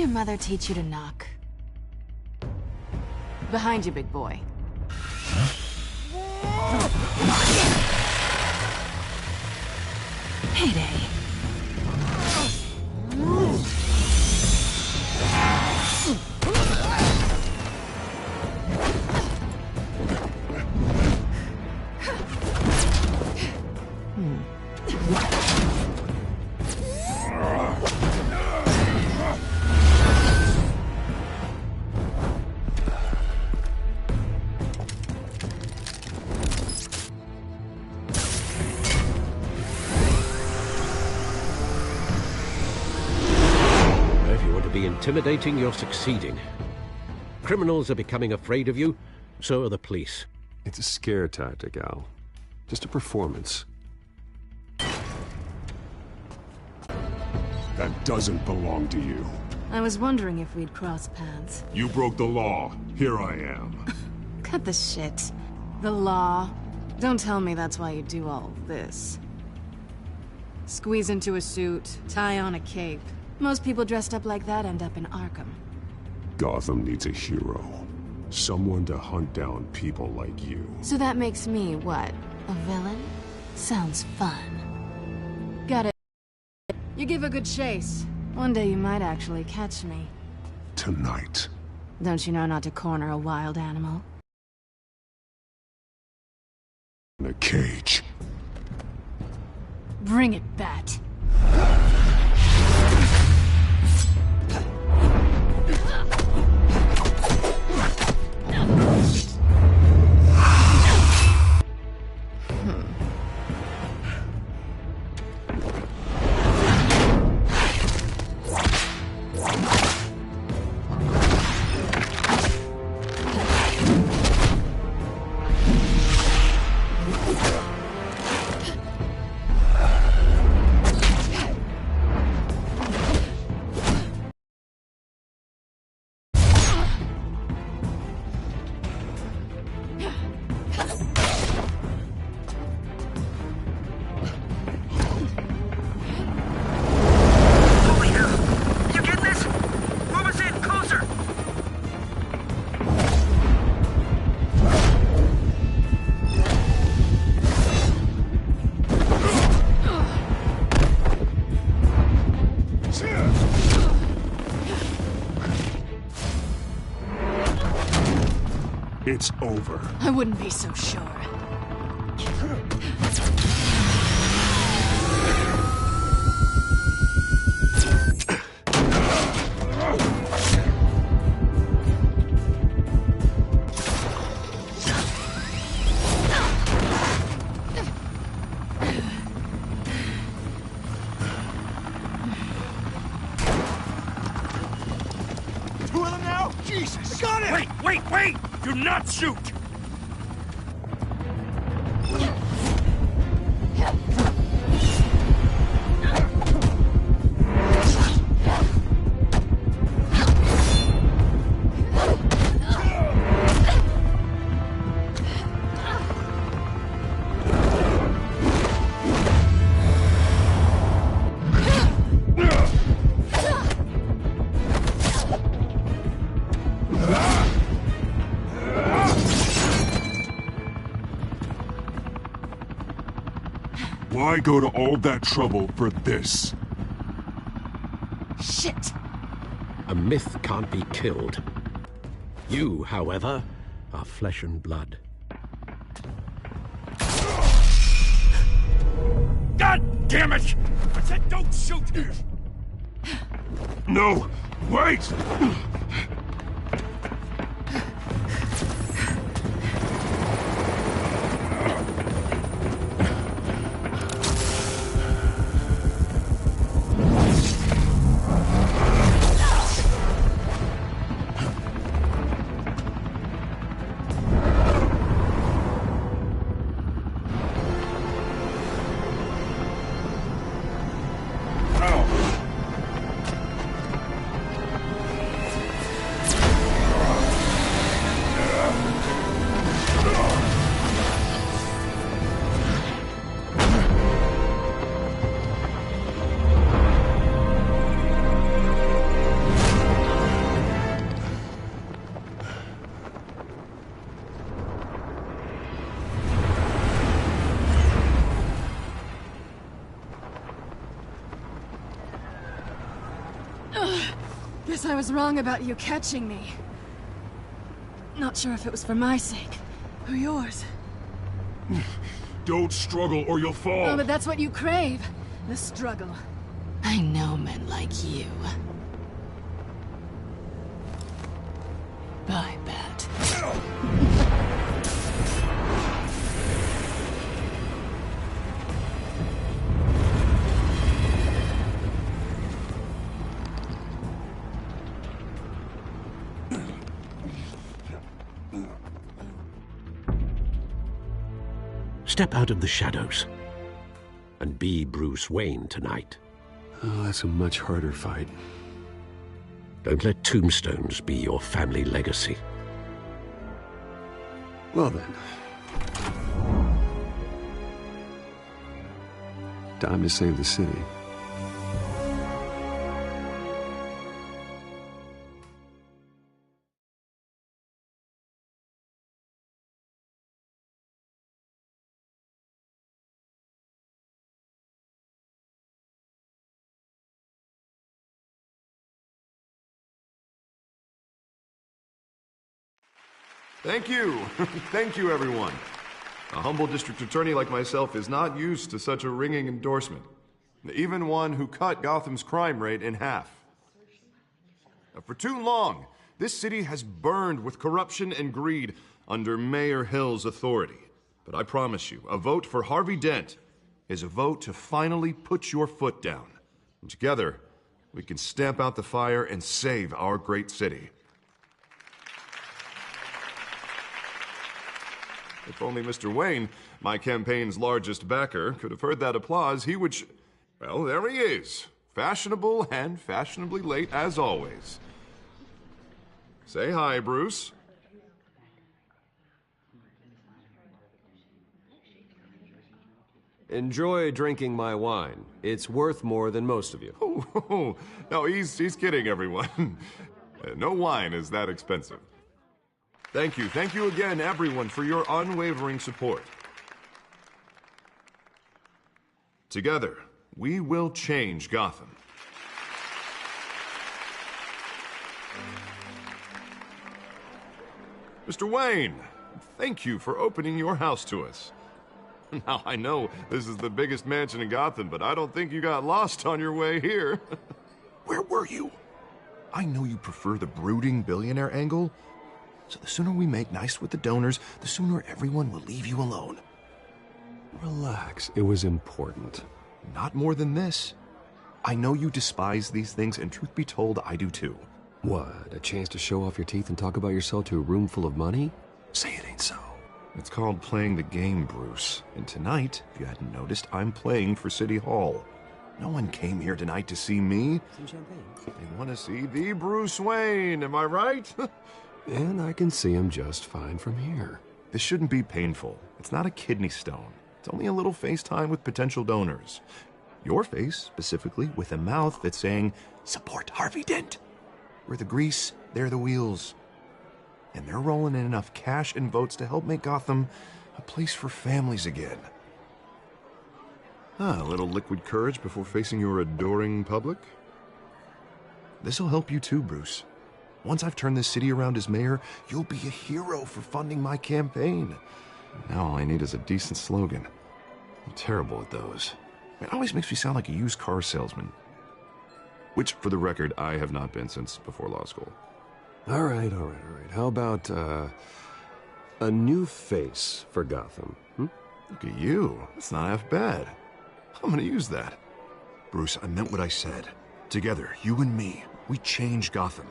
your mother teach you to knock? Behind you, big boy. Payday. Intimidating, you're succeeding. Criminals are becoming afraid of you, so are the police. It's a scare tactic, Al. Just a performance. That doesn't belong to you. I was wondering if we'd cross paths. You broke the law. Here I am. Cut the shit. The law. Don't tell me that's why you do all this. Squeeze into a suit, tie on a cape. Most people dressed up like that end up in Arkham. Gotham needs a hero. Someone to hunt down people like you. So that makes me, what, a villain? Sounds fun. Got it. You give a good chase. One day you might actually catch me. Tonight. Don't you know not to corner a wild animal? In a cage. Bring it, Bat. It's over. I wouldn't be so sure. Two of them now? Jesus! Got it! Wait! Do not shoot! Why go to all that trouble for this? Shit! A myth can't be killed. You, however, are flesh and blood. God damn it! I said don't shoot! No! Wait! Guess I was wrong about you catching me. Not sure if it was for my sake, or yours. Don't struggle or you'll fall. Oh, but that's what you crave. The struggle. I know men like you. I bet. Step out of the shadows and be Bruce Wayne tonight. Oh, that's a much harder fight. Don't let tombstones be your family legacy. Well then. Time to save the city. Thank you. Thank you, everyone. A humble district attorney like myself is not used to such a ringing endorsement. Even one who cut Gotham's crime rate in half. For too long, this city has burned with corruption and greed under Mayor Hill's authority. But I promise you, a vote for Harvey Dent is a vote to finally put your foot down. And together, we can stamp out the fire and save our great city. If only Mr. Wayne, my campaign's largest backer, could have heard that applause, he would well, there he is. Fashionable and fashionably late as always. Say hi, Bruce. Enjoy drinking my wine. It's worth more than most of you. Oh, no, he's kidding, everyone. No wine is that expensive. Thank you again, everyone, for your unwavering support. Together, we will change Gotham. Mr. Wayne, thank you for opening your house to us. Now, I know this is the biggest mansion in Gotham, but I don't think you got lost on your way here. Where were you? I know you prefer the brooding billionaire angle, so the sooner we make nice with the donors, the sooner everyone will leave you alone. Relax. It was important. Not more than this. I know you despise these things, and truth be told, I do too. What? A chance to show off your teeth and talk about yourself to a room full of money? Say it ain't so. It's called playing the game, Bruce. And tonight, if you hadn't noticed, I'm playing for City Hall. No one came here tonight to see me. Some champagne. They want to see the Bruce Wayne, am I right? And I can see him just fine from here. This shouldn't be painful. It's not a kidney stone. It's only a little FaceTime with potential donors. Your face, specifically, with a mouth that's saying, support Harvey Dent. We're the grease, they're the wheels. And they're rolling in enough cash and votes to help make Gotham a place for families again. A little liquid courage before facing your adoring public. This'll help you too, Bruce. Once I've turned this city around as mayor, you'll be a hero for funding my campaign. Now all I need is a decent slogan. I'm terrible at those. It always makes me sound like a used car salesman. Which, for the record, I have not been since before law school. All right. How about, a new face for Gotham? Look at you. That's not half bad. I'm gonna use that. Bruce, I meant what I said. Together, you and me, we change Gotham.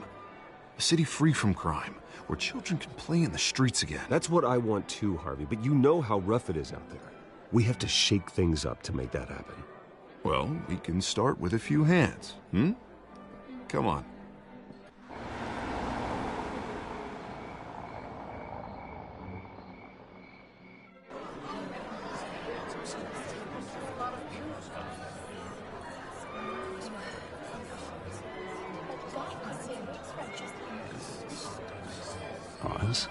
A city free from crime, where children can play in the streets again. That's what I want too, Harvey, but you know how rough it is out there. We have to shake things up to make that happen. Well, we can start with a few hands, Come on. Pause.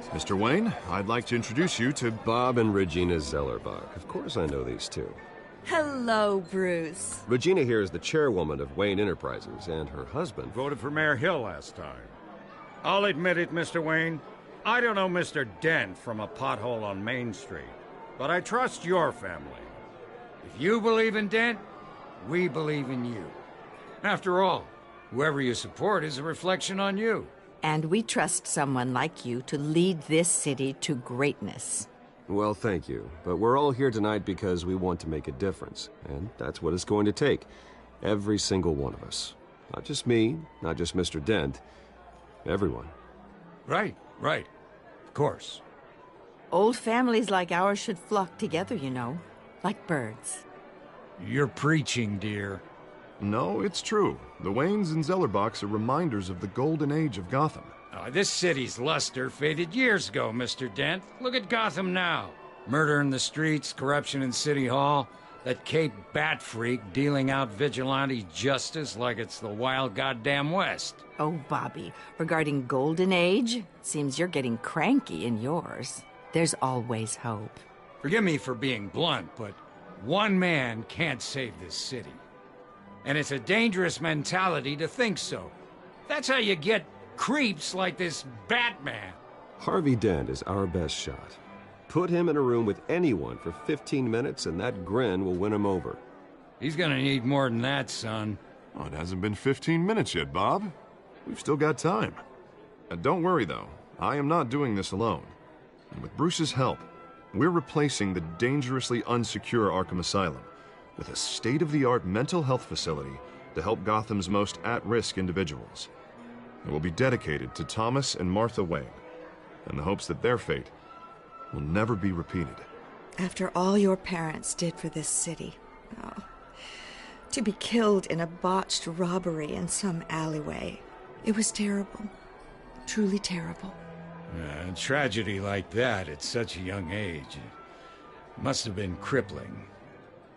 Mr. Wayne, I'd like to introduce you to... Bob and Regina Zellerbach. Of course I know these two. Hello, Bruce. Regina here is the chairwoman of Wayne Enterprises, and her husband... Voted for Mayor Hill last time. I'll admit it, Mr. Wayne. I don't know Mr. Dent from a pothole on Main Street, but I trust your family. If you believe in Dent, we believe in you. After all, whoever you support is a reflection on you. And we trust someone like you to lead this city to greatness. Well, thank you. But we're all here tonight because we want to make a difference. And that's what it's going to take. Every single one of us. Not just me, not just Mr. Dent. Everyone. Right. Of course. Old families like ours should flock together, you know. Like birds. You're preaching, dear. No, it's true. The Waynes and Zellerbachs are reminders of the golden age of Gotham. This city's luster faded years ago, Mr. Dent. Look at Gotham now. Murder in the streets, corruption in City Hall, that Cape Bat freak dealing out vigilante justice like it's the wild goddamn West. Oh, Bobby, regarding Golden Age, seems you're getting cranky in yours. There's always hope. Forgive me for being blunt, but one man can't save this city. And it's a dangerous mentality to think so. That's how you get creeps like this Batman. Harvey Dent is our best shot. Put him in a room with anyone for 15 minutes and that grin will win him over. He's gonna need more than that, son. Oh, it hasn't been 15 minutes yet, Bob. We've still got time. Don't worry, though. I am not doing this alone. And with Bruce's help, we're replacing the dangerously unsecure Arkham Asylum with a state-of-the-art mental health facility to help Gotham's most at-risk individuals. It will be dedicated to Thomas and Martha Wayne, in the hopes that their fate will never be repeated. After all your parents did for this city, to be killed in a botched robbery in some alleyway, it was terrible. Truly terrible. A tragedy like that at such a young age must have been crippling.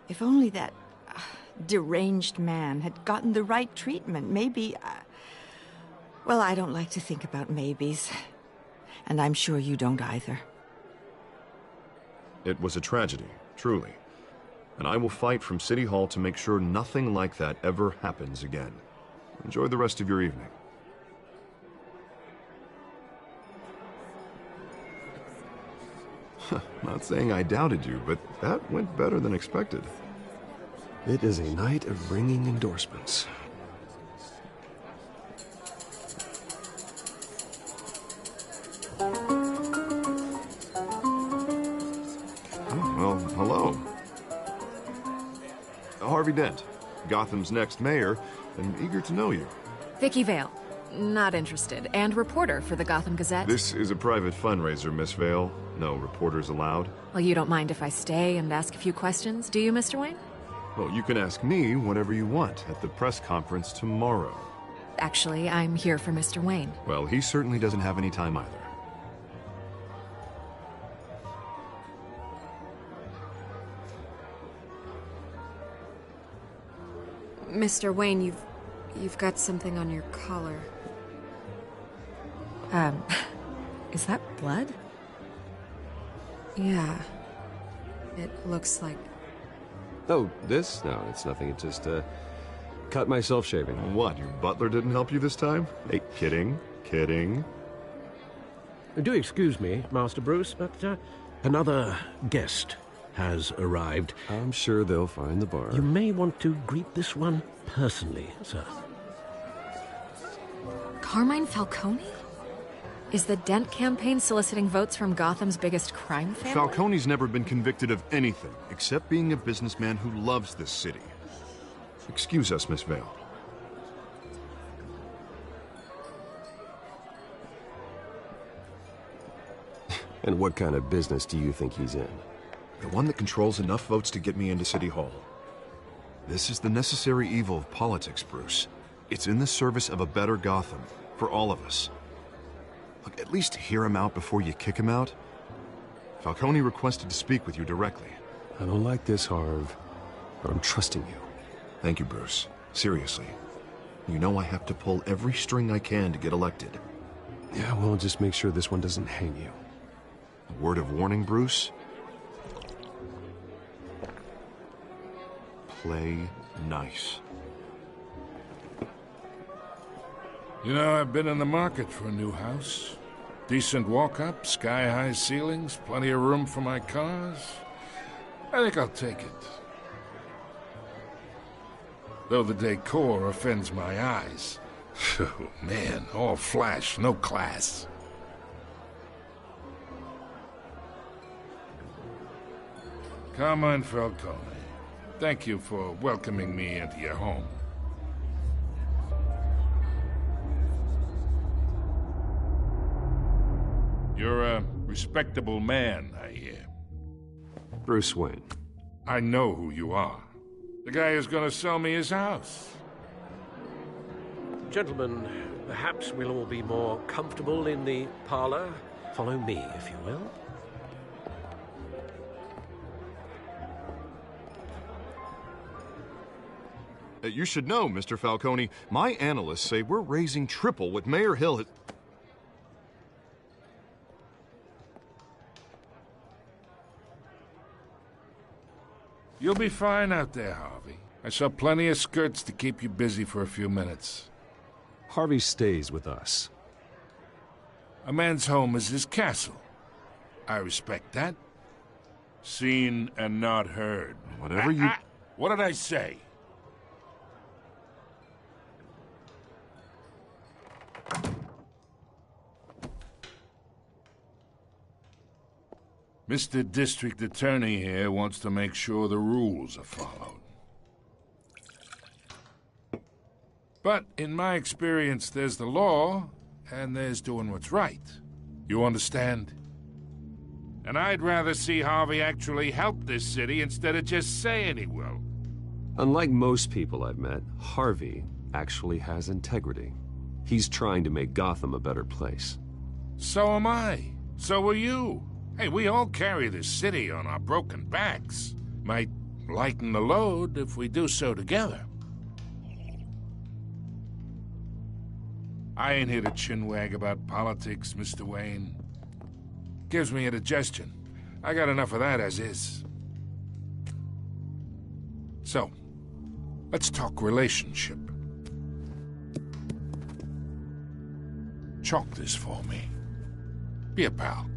If only that deranged man had gotten the right treatment, maybe... well, I don't like to think about maybes. And I'm sure you don't either. It was a tragedy, truly. And I will fight from City Hall to make sure nothing like that ever happens again. Enjoy the rest of your evening. Not saying I doubted you, but that went better than expected. It is a night of ringing endorsements. Well, hello. Harvey Dent, Gotham's next mayor, and eager to know you. Vicky Vale. Not interested. And reporter for the Gotham Gazette. This is a private fundraiser, Miss Vale. No reporters allowed. Well, you don't mind if I stay and ask a few questions, do you, Mr. Wayne? Well, you can ask me whatever you want at the press conference tomorrow. Actually, I'm here for Mr. Wayne. Well, he certainly doesn't have any time either. Mr. Wayne, you've got something on your collar. Is that blood? Yeah. It looks like... Oh, this? No, it's nothing. It just, cut myself shaving. What, your butler didn't help you this time? Hey, kidding. Do excuse me, Master Bruce, but another guest has arrived. I'm sure they'll find the bar. You may want to greet this one personally, sir. Carmine Falcone? Is the Dent campaign soliciting votes from Gotham's biggest crime family? Falcone's never been convicted of anything except being a businessman who loves this city. Excuse us, Miss Vale. And what kind of business do you think he's in? The one that controls enough votes to get me into City Hall. This is the necessary evil of politics, Bruce. It's in the service of a better Gotham, for all of us. Look, at least hear him out before you kick him out. Falcone requested to speak with you directly. I don't like this, Harv, but I'm trusting you. Thank you, Bruce. Seriously. You know I have to pull every string I can to get elected. Yeah, well, just make sure this one doesn't hang you. A word of warning, Bruce? play nice. You know, I've been in the market for a new house. Decent walk-up, sky-high ceilings, plenty of room for my cars. I think I'll take it. Though the decor offends my eyes. Oh, man, all flash, no class. Carmine Falcone, thank you for welcoming me into your home. You're a respectable man, I hear. Bruce Wayne. I know who you are. The guy who's gonna sell me his house. Gentlemen, perhaps we'll all be more comfortable in the parlor. Follow me, if you will. You should know, Mr. Falcone, my analysts say we're raising triple what Mayor Hill has... You'll be fine out there, Harvey. I saw plenty of skirts to keep you busy for a few minutes. Harvey stays with us. A man's home is his castle. I respect that. Seen and not heard. Whatever you... What did I say? Mr. District Attorney here wants to make sure the rules are followed. But in my experience, there's the law, and there's doing what's right. You understand? And I'd rather see Harvey actually help this city instead of just saying he will. Unlike most people I've met, Harvey actually has integrity. He's trying to make Gotham a better place. So am I. So are you. Hey, we all carry this city on our broken backs. Might lighten the load if we do so together. I ain't here to chinwag about politics, Mr. Wayne. Gives me indigestion. I got enough of that as is. So, let's talk relationship. Chalk this for me. Be a pal.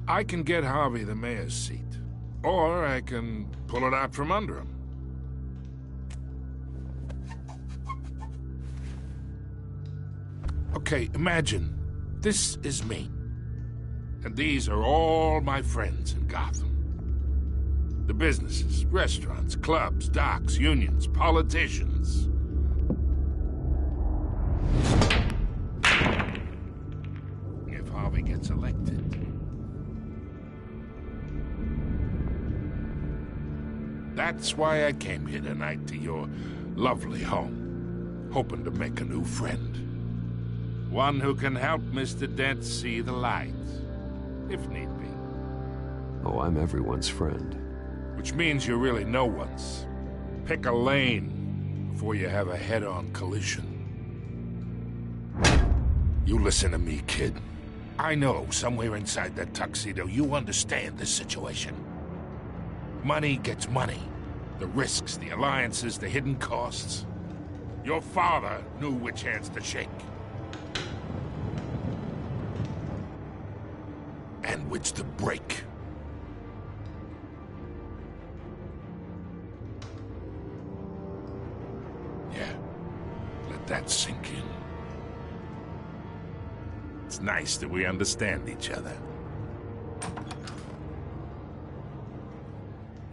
I can get Harvey the mayor's seat, or I can pull it out from under him. Okay, imagine this is me, and these are all my friends in Gotham. The businesses, restaurants, clubs, docks, unions, politicians. If Harvey gets elected, that's why I came here tonight to your lovely home, hoping to make a new friend. One who can help Mr. Dent see the light, if need be. Oh, I'm everyone's friend. Which means you're really no one's. Pick a lane before you have a head-on collision. You listen to me, kid. I know somewhere inside that tuxedo you understand this situation. Money gets money. The risks, the alliances, the hidden costs. Your father knew which hands to shake. And which to break. Yeah, let that sink in. It's nice that we understand each other.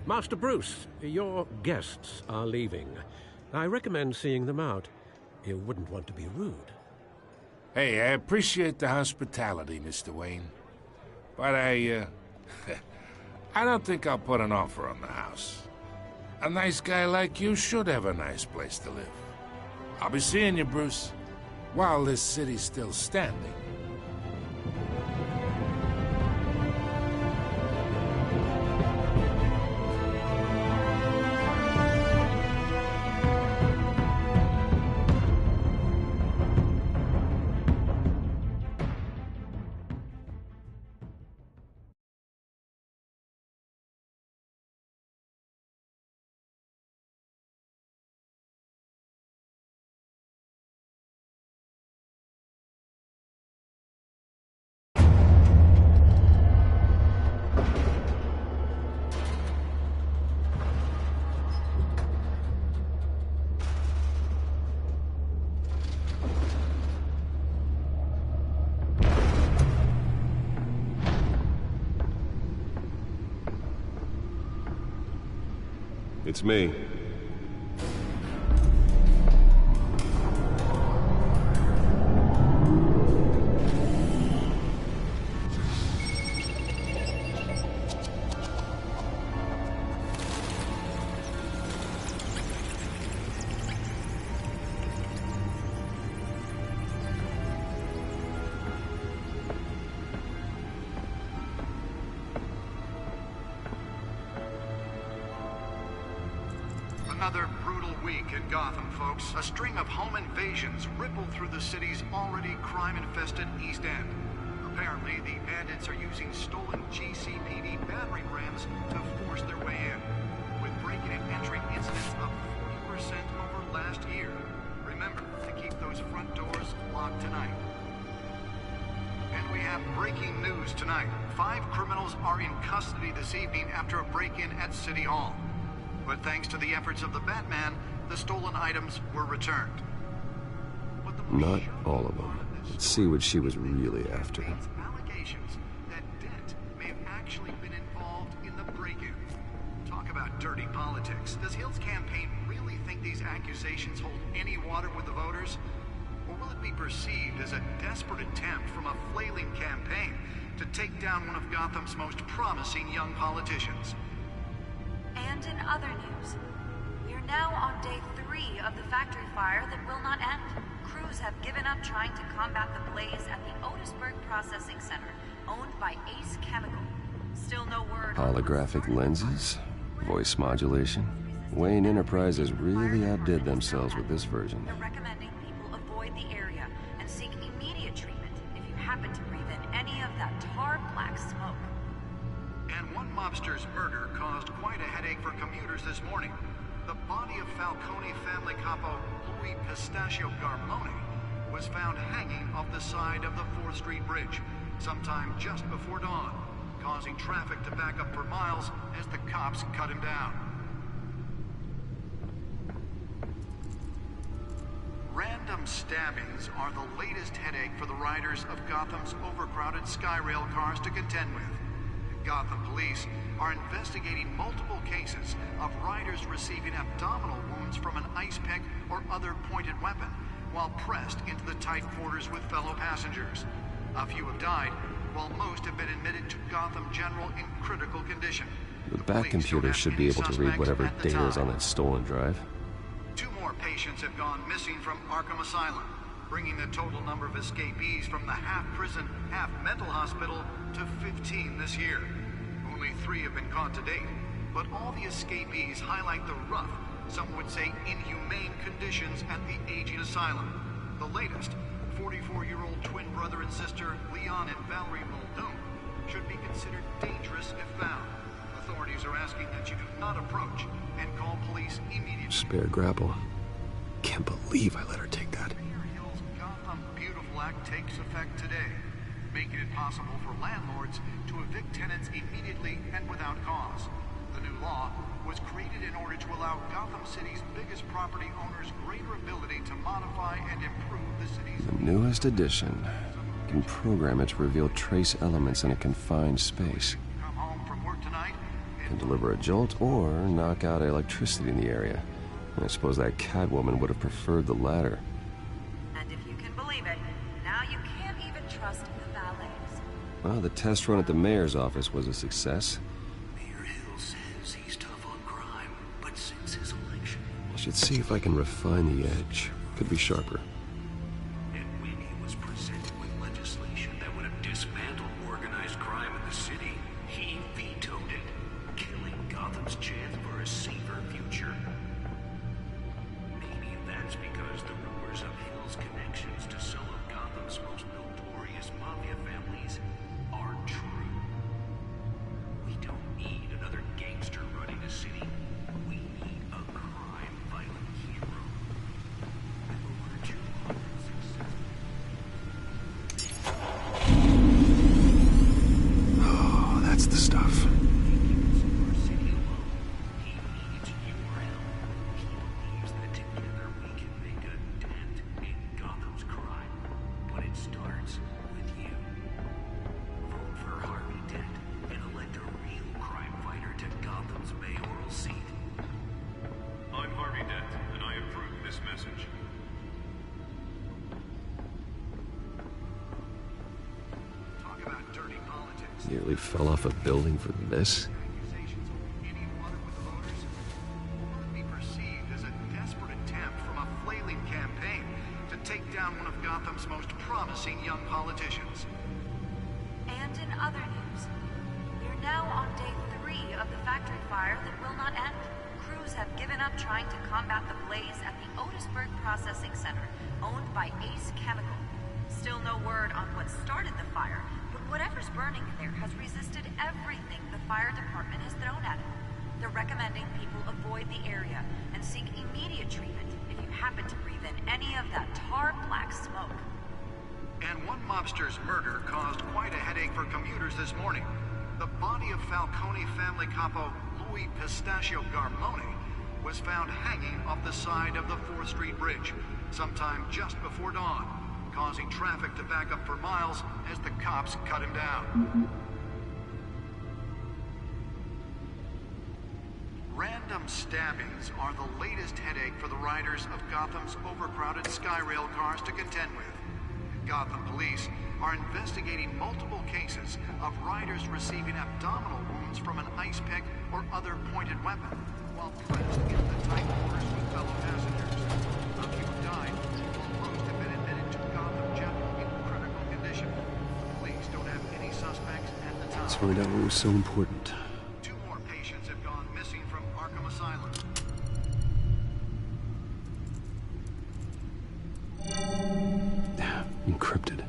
Master Bruce, your guests are leaving. I recommend seeing them out. You wouldn't want to be rude. Hey, I appreciate the hospitality, Mr. Wayne. But I don't think I'll put an offer on the house. A nice guy like you should have a nice place to live. I'll be seeing you, Bruce, while this city's still standing. It's me. Another brutal week in Gotham, folks. A string of home invasions rippled through the city's already crime-infested East End. Apparently, the bandits are using stolen GCPD battering rams to force their way in, with breaking and entering incidents up 40% over last year. Remember to keep those front doors locked tonight. And we have breaking news tonight. 5 criminals are in custody this evening after a break-in at City Hall. But thanks to the efforts of the Batman, the stolen items were returned. Not all of them. Let's see what she was really after. Allegations that Dent may have actually been involved in the break-in. Talk about dirty politics. Does Hill's campaign really think these accusations hold any water with the voters? Or will it be perceived as a desperate attempt from a flailing campaign to take down one of Gotham's most promising young politicians? And in other news, we are now on day 3 of the factory fire that will not end. Crews have given up trying to combat the blaze at the Otisburg Processing Center, owned by Ace Chemical. Still no word. Holographic lenses? Voice modulation? Wayne Enterprises really outdid themselves with this version. They're recommending people avoid the area and seek immediate treatment if you happen to breathe in any of that tar black smoke. And one mobster's murder caused quite a headache for commuters this morning. The body of Falcone family capo Louis Pistachio Garmone was found hanging off the side of the 4th Street Bridge sometime just before dawn, causing traffic to back up for miles as the cops cut him down. Random stabbings are the latest headache for the riders of Gotham's overcrowded Skyrail cars to contend with. Gotham police are investigating multiple cases of riders receiving abdominal wounds from an ice pick or other pointed weapon while pressed into the tight quarters with fellow passengers. A few have died, while most have been admitted to Gotham General in critical condition. The back computer should be able to read whatever data is on that stolen drive. 2 more patients have gone missing from Arkham Asylum, bringing the total number of escapees from the half-prison, half-mental hospital to 15 this year. Only 3 have been caught to date, but all the escapees highlight the rough, some would say inhumane conditions at the aging asylum. The latest, 44-year-old twin brother and sister Leon and Valerie Muldoon, should be considered dangerous if found. Authorities are asking that you do not approach and call police immediately. Spare grapple. Can't believe I let her take that. Hill's Gotham Beautiful Act takes effect today, making it possible for landlords to evict tenants immediately and without cause. The new law was created in order to allow Gotham City's biggest property owners greater ability to modify and improve the city's... Newest edition. Can program it to reveal trace elements in a confined space. Come home from work tonight Can deliver a jolt or knock out electricity in the area. I suppose that Catwoman would have preferred the latter. And if you can believe it, now you can't even trust the valets. Well, the test run at the mayor's office was a success. Mayor Hill says he's tough on crime, but since his election... I should see if I can refine the edge. Could be sharper. And when he was presented with legislation that would have dismantled organized crime in the city, he vetoed it, killing Gotham's chance for a safer future. Maybe that's because the rumors of Hill's connections to some of Gotham's most notorious mafia families are true. We don't need another gangster running the city. We need a crime-violent hero. With over 2 fell off a building for this? Be perceived as a desperate attempt from a flailing campaign to take down one of Gotham's most promising young politicians. And in other news, we're now on day 3 of the factory fire that will not end. Crews have given up trying to combat the blaze at the Otisburg Processing Center, owned by Ace Chemical. Still no word on what started the fire, but whatever's burning in there has resisted everything the fire department has thrown at it. They're recommending people avoid the area and seek immediate treatment if you happen to breathe in any of that tar black smoke. And one mobster's murder caused quite a headache for commuters this morning. The body of Falcone family capo Louis Pistachio Garmone was found hanging off the side of the 4th Street Bridge sometime just before dawn, causing traffic to back up for miles as the cops cut him down. Random stabbings are the latest headache for the riders of Gotham's overcrowded Skyrail cars to contend with. Gotham police are investigating multiple cases of riders receiving abdominal wounds from an ice pick or other pointed weapon while pressed in the tight quarters with fellow passengers. A few died, while most have been admitted to Gotham General in critical condition. Police don't have any suspects at the time. Let's find out what was so important. 2 more patients have gone missing from Arkham Asylum. Encrypted.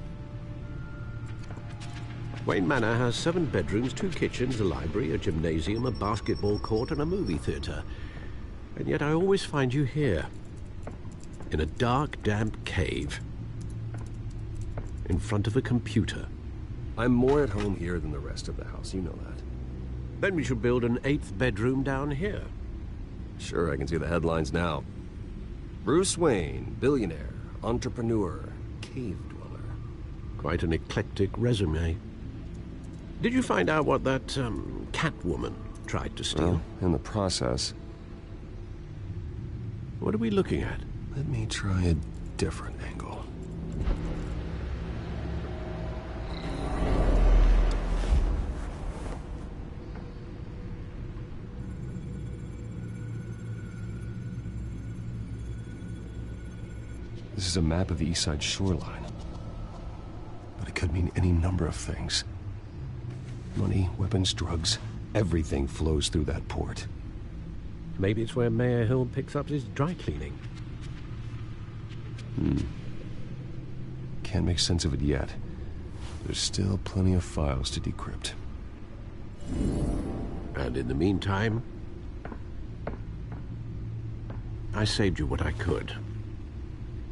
Wayne Manor has 7 bedrooms, 2 kitchens, a library, a gymnasium, a basketball court, and a movie theater. And yet I always find you here, in a dark, damp cave, in front of a computer. I'm more at home here than the rest of the house, you know that. Then we should build an 8th bedroom down here. Sure, I can see the headlines now. Bruce Wayne, billionaire, entrepreneur, cave dweller. Quite an eclectic resume. Did you find out what that, Catwoman tried to steal? Well, in the process. What are we looking at? Let me try a different angle. This is a map of the East Side shoreline. But it could mean any number of things. Money, weapons, drugs, everything flows through that port. Maybe it's where Mayor Hill picks up his dry cleaning. Can't make sense of it yet. There's still plenty of files to decrypt. And in the meantime, I saved you what I could.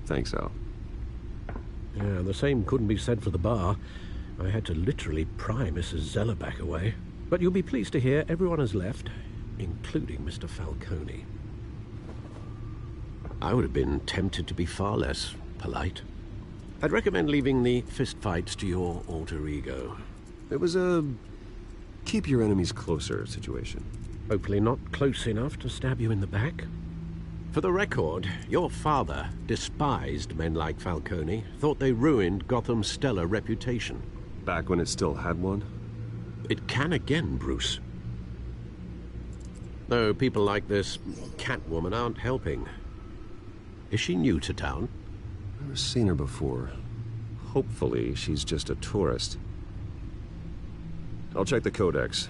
Thanks, Al. Yeah, the same couldn't be said for the bar. I had to literally pry Mrs. Zellerback away. But you'll be pleased to hear everyone has left, including Mr. Falcone. I would have been tempted to be far less polite. I'd recommend leaving the fistfights to your alter ego. It was a keep your enemies closer situation. Hopefully not close enough to stab you in the back. For the record, your father despised men like Falcone, thought they ruined Gotham's stellar reputation. Back when it still had one? It can again, Bruce. Though people like this Catwoman aren't helping. Is she new to town? Never seen her before. Hopefully, she's just a tourist. I'll check the codex.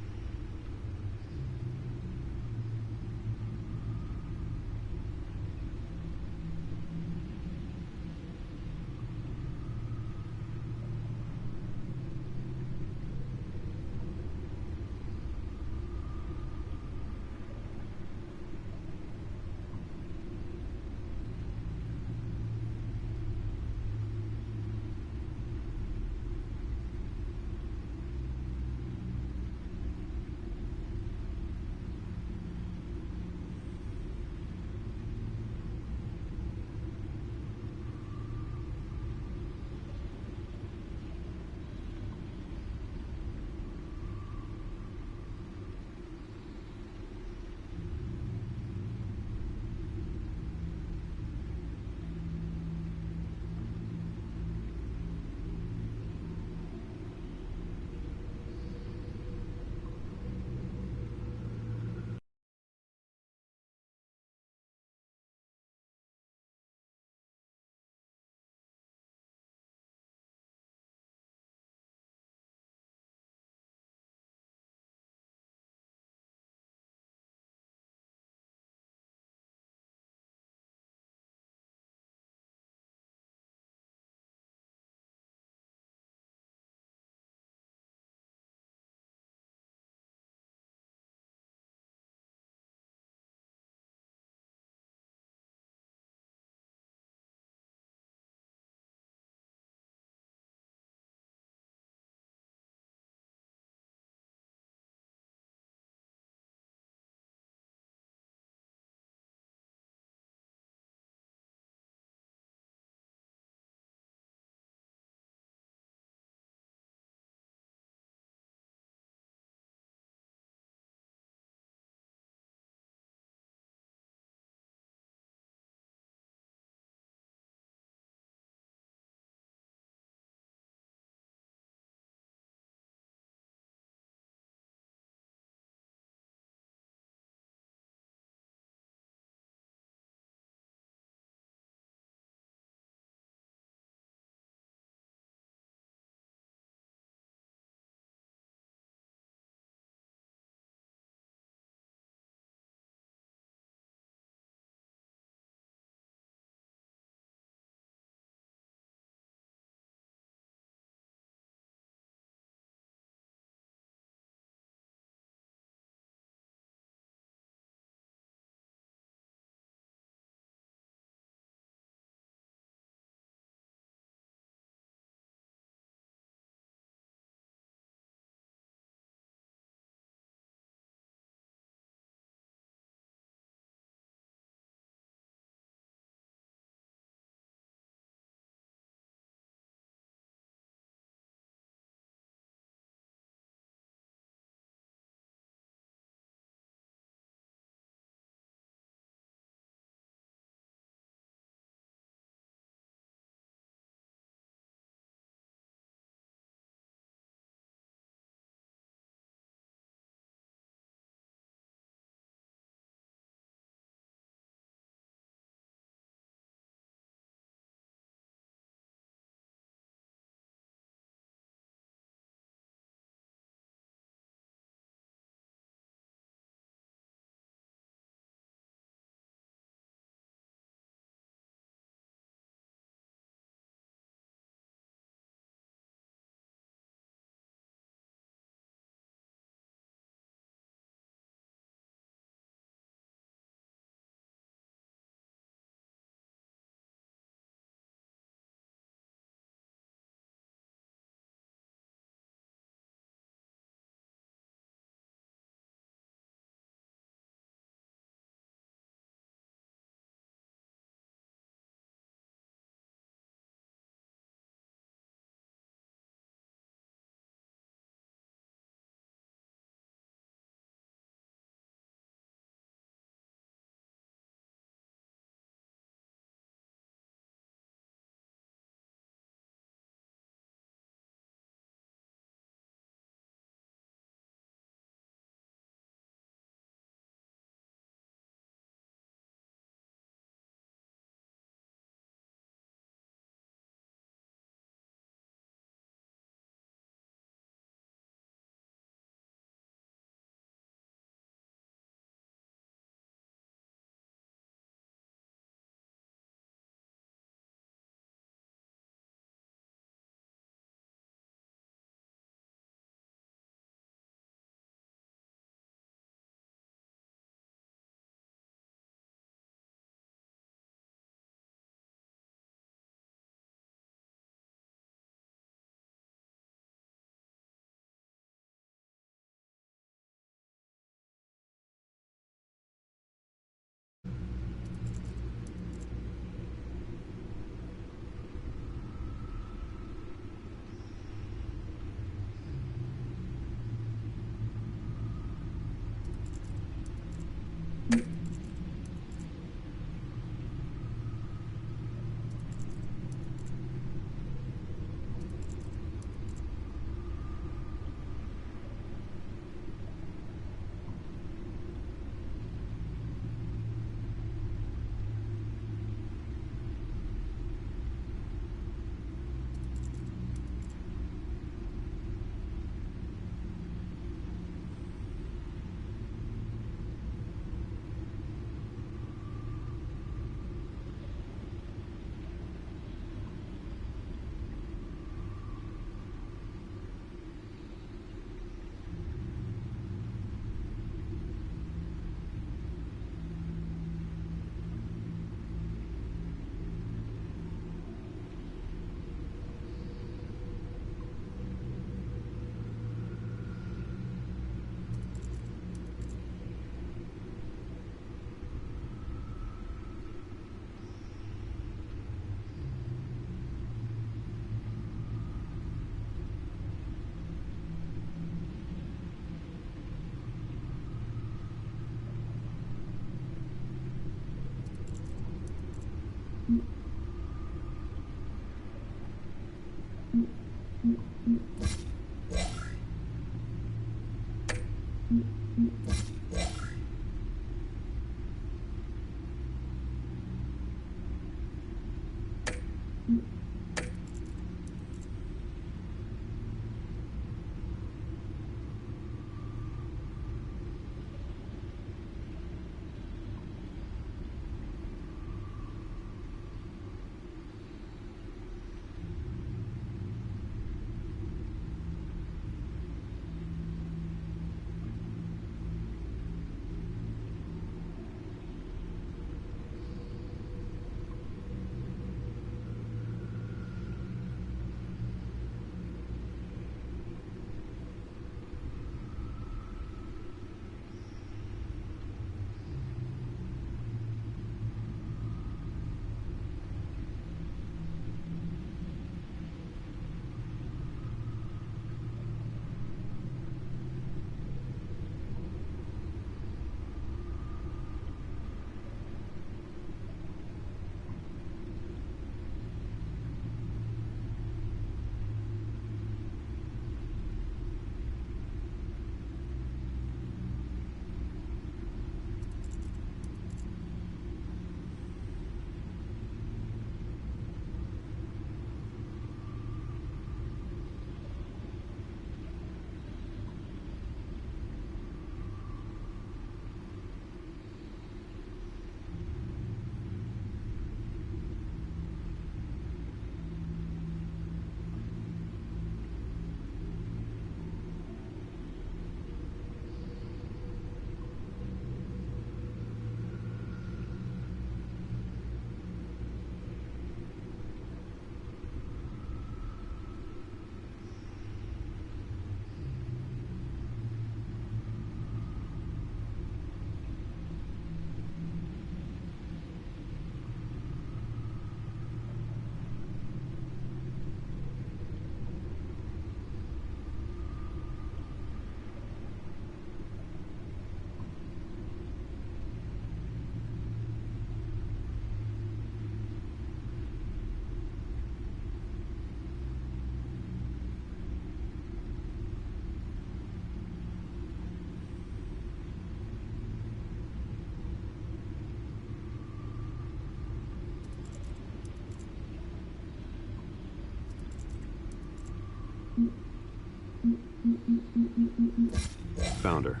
Found her.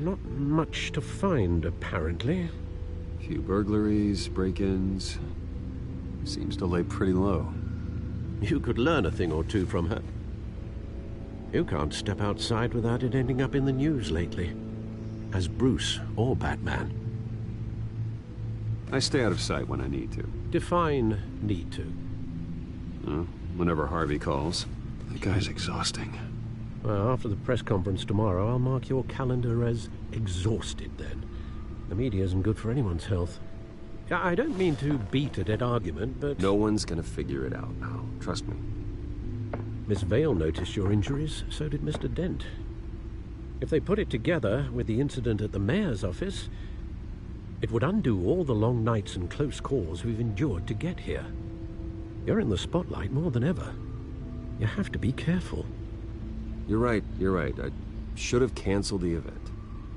Not much to find, apparently. Few burglaries, break-ins. Seems to lay pretty low. You could learn a thing or two from her. You can't step outside without it ending up in the news lately. As Bruce or Batman. I stay out of sight when I need to. Define need to. Whenever Harvey calls. That guy's exhausting. Well, after the press conference tomorrow, I'll mark your calendar as exhausted then. The media isn't good for anyone's health. I don't mean to beat a dead argument, but... No one's gonna figure it out now. Trust me. Miss Vale noticed your injuries, so did Mr. Dent. If they put it together with the incident at the mayor's office, it would undo all the long nights and close calls we've endured to get here. You're in the spotlight more than ever. You have to be careful. You're right. I should have canceled the event.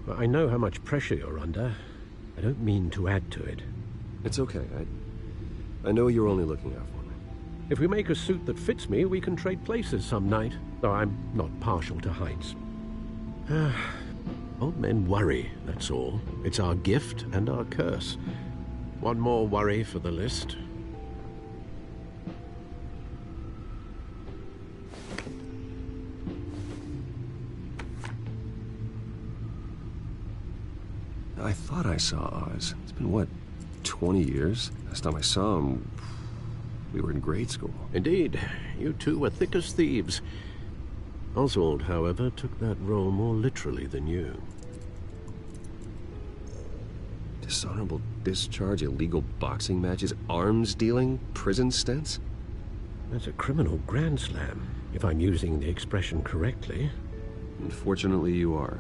Well, I know how much pressure you're under. I don't mean to add to it. It's okay. I know you're only looking out for me. If we make a suit that fits me, we can trade places some night. Though I'm not partial to heights. Old men worry, that's all. It's our gift and our curse. One more worry for the list. I thought I saw Oz. It's been, what, 20 years? Last time I saw him, we were in grade school. Indeed. You two were thick as thieves. Oswald, however, took that role more literally than you. Dishonorable discharge, illegal boxing matches, arms dealing, prison stints? That's a criminal grand slam, if I'm using the expression correctly. Unfortunately, you are.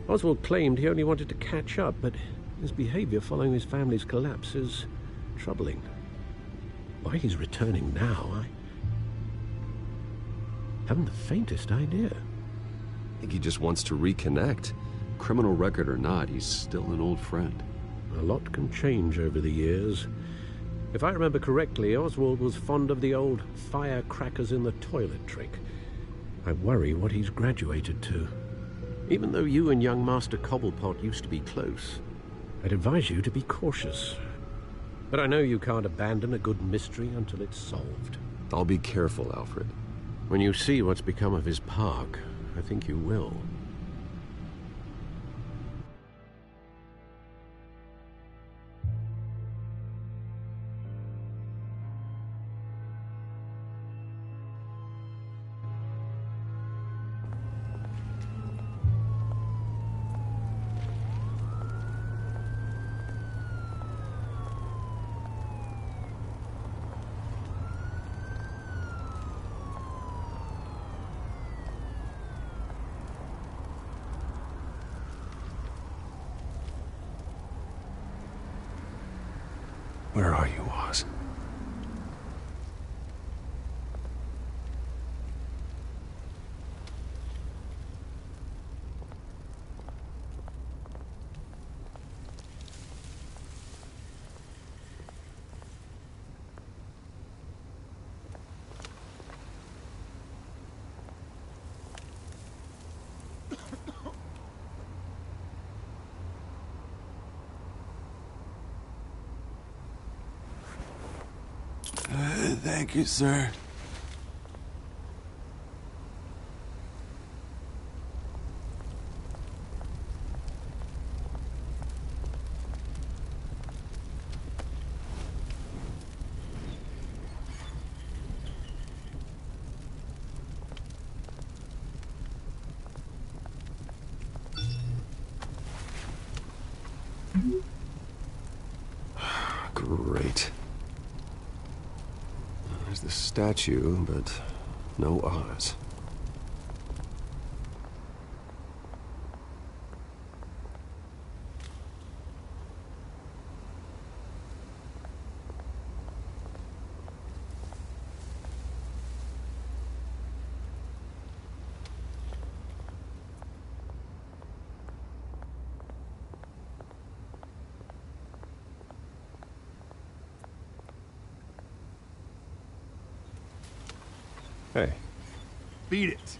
Oswald claimed he only wanted to catch up, but his behavior following his family's collapse is troubling. Why he's returning now, Haven't the faintest idea. I think he just wants to reconnect. Criminal record or not, he's still an old friend. A lot can change over the years. If I remember correctly, Oswald was fond of the old firecrackers in the toilet trick. I worry what he's graduated to. Even though you and young Master Cobblepot used to be close, I'd advise you to be cautious. But I know you can't abandon a good mystery until it's solved. I'll be careful, Alfred. When you see what's become of his park, I think you will. Where are you, Oz? Thank you, sir. Great. There's the statue, but no Oz. Hey. Beat it.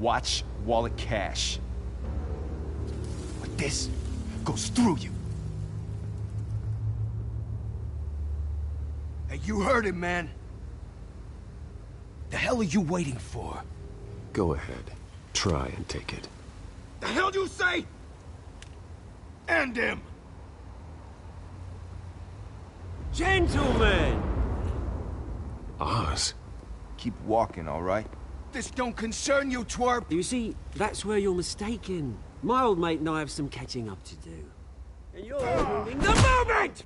Watch wallet cash. But this goes through you. Hey, you heard him, man. The hell are you waiting for? Go ahead. Try and take it. The hell do you say? End him! Gentlemen! Oz. Keep walking, all right? This don't concern you, twerp! You see, that's where you're mistaken. My old mate and I have some catching up to do. And you're ruining the moment!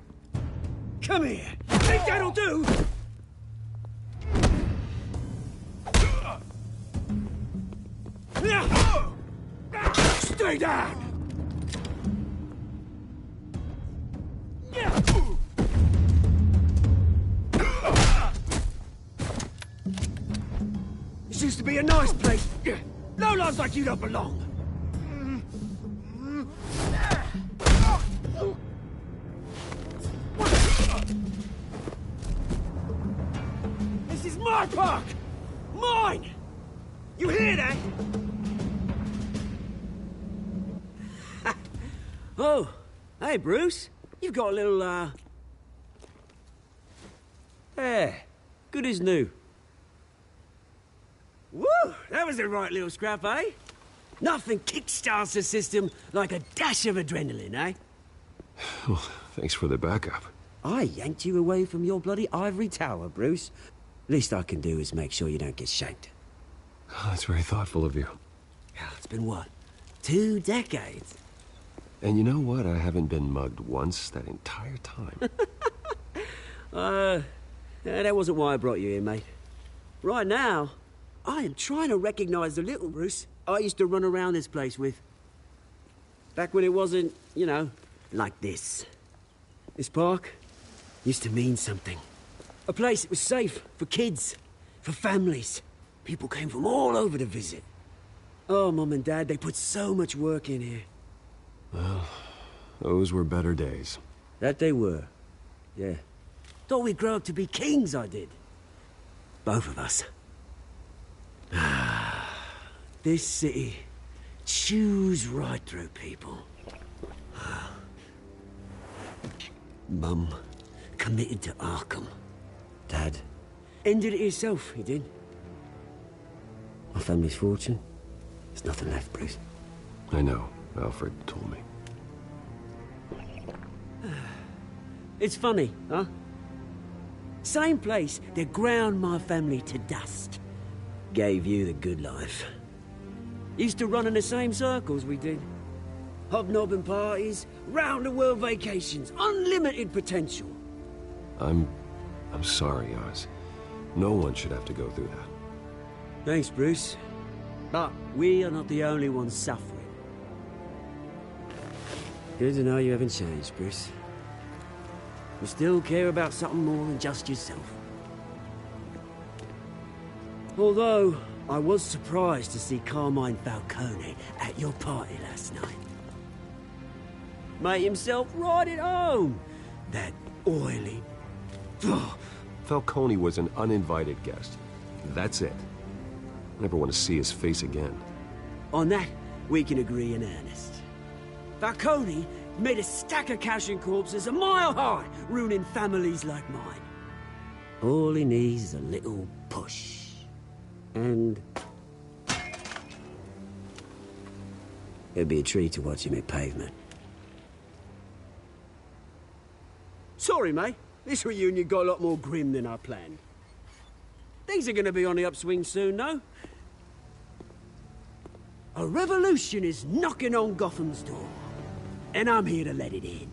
Come here! Think that'll do? Stay down! This used to be a nice place. No lives like you don't belong. This is my park! Mine! You hear that? Oh, hey, Bruce. You've got a little, There. Good as new. Woo! That was a right little scrap, eh? Nothing kickstarts the system like a dash of adrenaline, eh? Well, thanks for the backup. I yanked you away from your bloody ivory tower, Bruce. Least I can do is make sure you don't get shanked. Oh, that's very thoughtful of you. It's been what? 2 decades? And you know what? I haven't been mugged once that entire time. That wasn't why I brought you here, mate. Right now, I am trying to recognize the little Bruce I used to run around this place with. Back when it wasn't, you know, like this. This park used to mean something. A place that was safe for kids, for families. People came from all over to visit. Oh, Mum and Dad, they put so much work in here. Well, those were better days. That they were. Yeah. Thought we'd grow up to be kings, I did. Both of us. This city chews right through people. Mum committed to Arkham. Dad ended it himself, he did. My family's fortune. There's nothing left, Bruce. I know. Alfred told me. It's funny, huh? Same place that ground my family to dust. Gave you the good life. Used to run in the same circles we did. Hobnobbing parties, round-the-world vacations, unlimited potential. I'm sorry, Oz. No one should have to go through that. Thanks, Bruce. But we are not the only ones suffering. Good to know you haven't changed, Bruce. You still care about something more than just yourself. Although, I was surprised to see Carmine Falcone at your party last night. Made himself right at home. That oily... Falcone was an uninvited guest. That's it. Never want to see his face again. On that, we can agree in earnest. Falcone made a stack of cash and corpses a mile high, ruining families like mine. All he needs is a little push. And... it'd be a treat to watch him hit pavement. Sorry, mate. This reunion got a lot more grim than I planned. Things are gonna be on the upswing soon, though. A revolution is knocking on Gotham's door. And I'm here to let it in.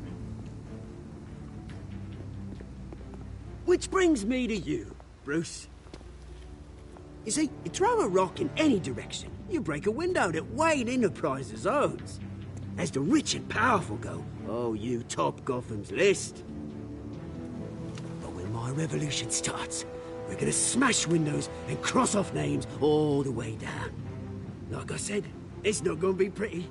Which brings me to you, Bruce. You see, you throw a rock in any direction, you break a window that Wayne Enterprises owns. As the rich and powerful go, oh, you top Gotham's list. But when my revolution starts, we're gonna smash windows and cross off names all the way down. Like I said, it's not gonna be pretty.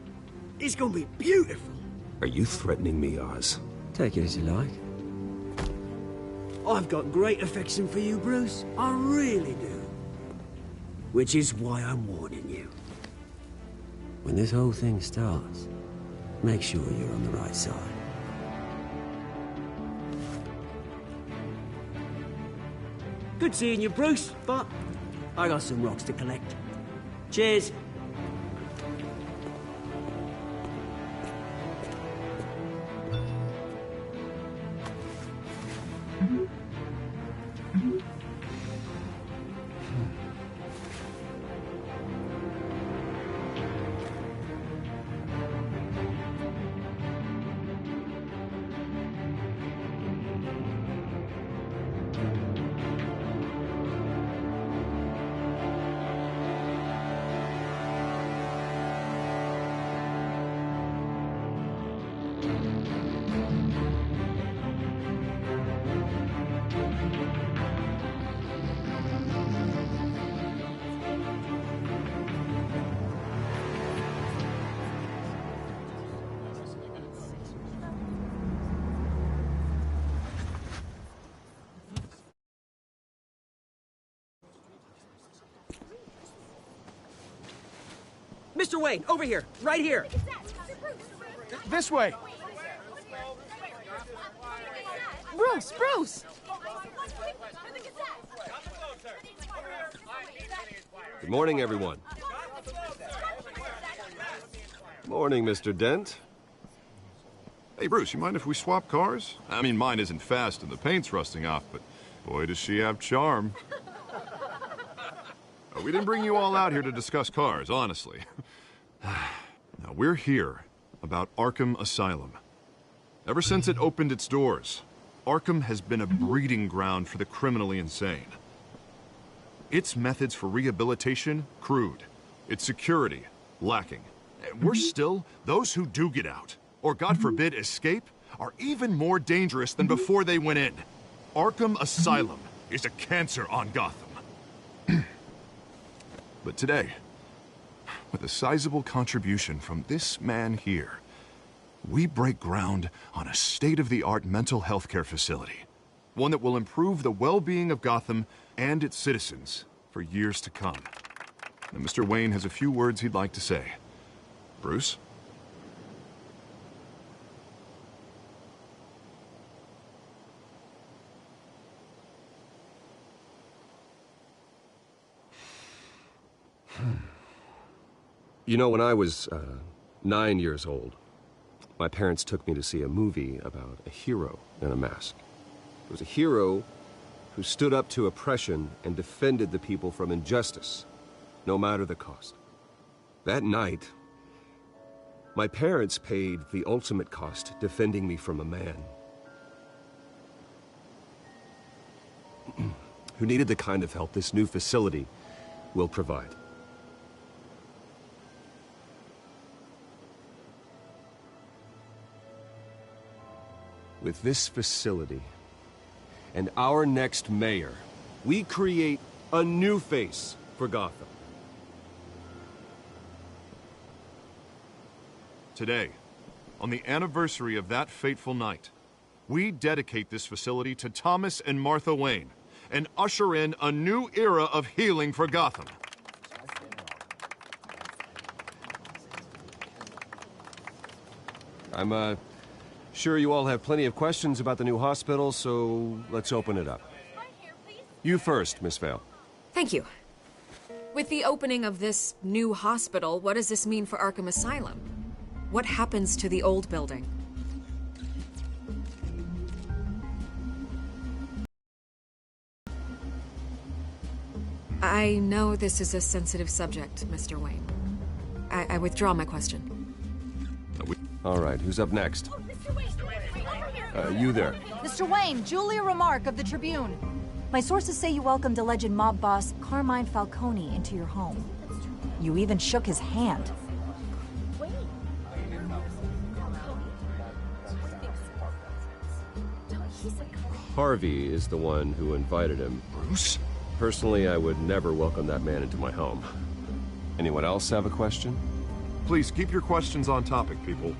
It's gonna be beautiful. Are you threatening me, Oz? Take it as you like. I've got great affection for you, Bruce. I really do. Which is why I'm warning you. When this whole thing starts, make sure you're on the right side. Good seeing you, Bruce, but I got some rocks to collect. Cheers. Mr. Wayne, over here, right here. This way. Bruce, Bruce! Good morning, everyone. Morning, Mr. Dent. Hey, Bruce, you mind if we swap cars? I mean, mine isn't fast and the paint's rusting off, but boy, does she have charm. We didn't bring you all out here to discuss cars, honestly. Now, we're here about Arkham Asylum. Ever since it opened its doors, Arkham has been a breeding ground for the criminally insane. Its methods for rehabilitation, crude. Its security, lacking. And worse still, those who do get out, or God forbid escape, are even more dangerous than before they went in. Arkham Asylum is a cancer on Gotham. But today, with a sizable contribution from this man here, we break ground on a state-of-the-art mental health care facility. One that will improve the well-being of Gotham and its citizens for years to come. And Mr. Wayne has a few words he'd like to say. Bruce? You know, when I was 9 years old, my parents took me to see a movie about a hero in a mask. It was a hero who stood up to oppression and defended the people from injustice, no matter the cost. That night, my parents paid the ultimate cost defending me from a man who needed the kind of help this new facility will provide. With this facility and our next mayor, we create a new face for Gotham. Today, on the anniversary of that fateful night, we dedicate this facility to Thomas and Martha Wayne and usher in a new era of healing for Gotham. I'm sure you all have plenty of questions about the new hospital, so let's open it up. You first, Miss Vale. Thank you. With the opening of this new hospital, what does this mean for Arkham Asylum? What happens to the old building? I know this is a sensitive subject, Mr. Wayne. I withdraw my question. All right, who's up next? You there. Mr. Wayne, Julia Remark of the Tribune. My sources say you welcomed alleged mob boss Carmine Falcone into your home. You even shook his hand. Harvey is the one who invited him. Bruce? Personally, I would never welcome that man into my home. Anyone else have a question? Please keep your questions on topic, people.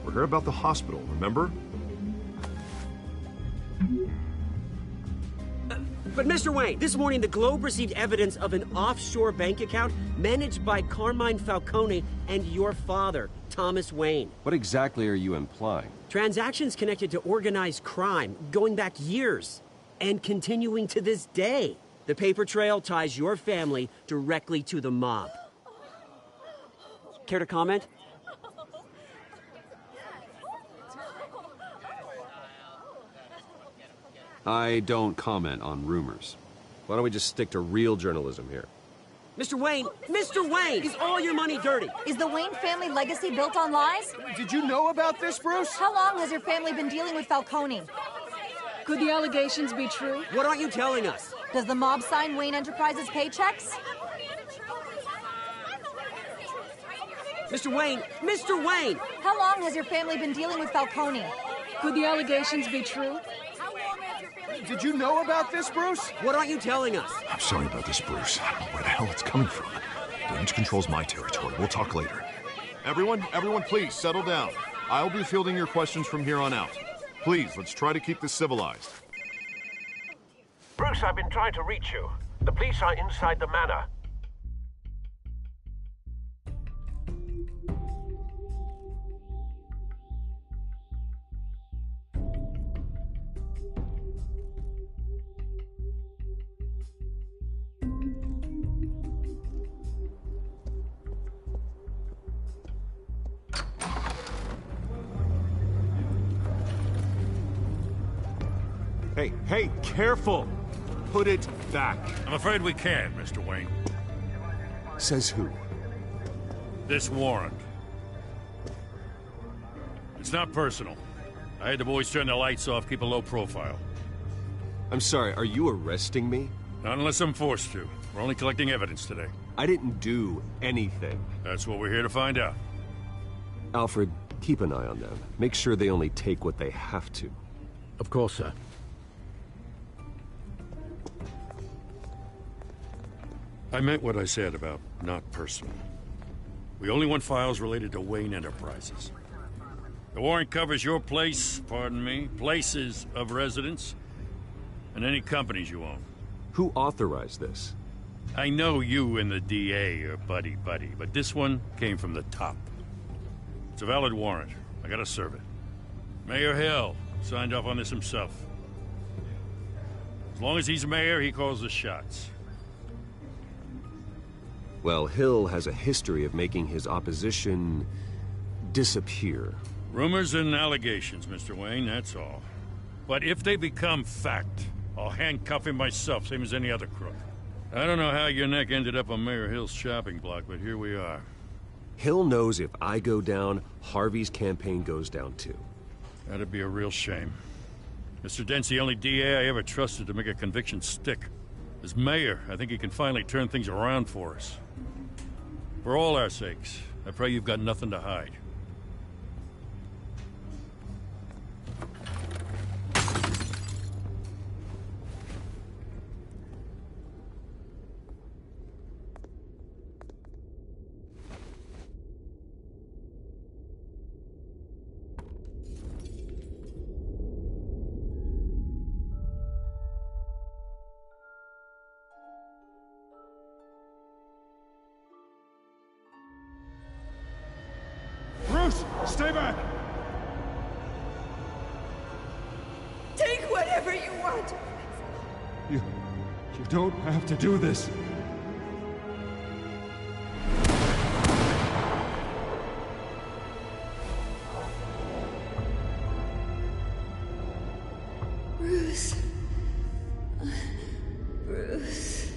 We're here about the hospital, remember? But Mr. Wayne, this morning the Globe received evidence of an offshore bank account managed by Carmine Falcone and your father, Thomas Wayne. What exactly are you implying? Transactions connected to organized crime going back years and continuing to this day. The paper trail ties your family directly to the mob. Care to comment? I don't comment on rumors. Why don't we just stick to real journalism here? Mr. Wayne, is all your money dirty? Is the Wayne family legacy built on lies? Did you know about this, Bruce? How long has your family been dealing with Falcone? Could the allegations be true? What aren't you telling us? Does the mob sign Wayne Enterprises paychecks? Mr. Wayne! How long has your family been dealing with Falcone? Could the allegations be true? Did you know about this, Bruce? What aren't you telling us? I'm sorry about this, Bruce. I don't know where the hell it's coming from. Damage control's my territory. We'll talk later. Everyone, please, settle down. I'll be fielding your questions from here on out. Please, let's try to keep this civilized. Bruce, I've been trying to reach you. The police are inside the manor. Hey, careful! Put it back. I'm afraid we can't, Mr. Wayne. Says who? This warrant. It's not personal. I had the boys turn the lights off, keep a low profile. I'm sorry, are you arresting me? Not unless I'm forced to. We're only collecting evidence today. I didn't do anything. That's what we're here to find out. Alfred, keep an eye on them. Make sure they only take what they have to. Of course, sir. I meant what I said about not personal. We only want files related to Wayne Enterprises. The warrant covers your place, pardon me, places of residence, and any companies you own. Who authorized this? I know you and the DA are buddy-buddy, but this one came from the top. It's a valid warrant. I gotta serve it. Mayor Hill signed off on this himself. As long as he's mayor, he calls the shots. Well, Hill has a history of making his opposition disappear. Rumors and allegations, Mr. Wayne, that's all. But if they become fact, I'll handcuff him myself, same as any other crook. I don't know how your neck ended up on Mayor Hill's shopping block, but here we are. Hill knows if I go down, Harvey's campaign goes down too. That'd be a real shame. Mr. Dent's the only DA I ever trusted to make a conviction stick. As mayor, I think he can finally turn things around for us. For all our sakes, I pray you've got nothing to hide. Bruce, stay back! Take whatever you want. You don't have to do this. Bruce. Bruce.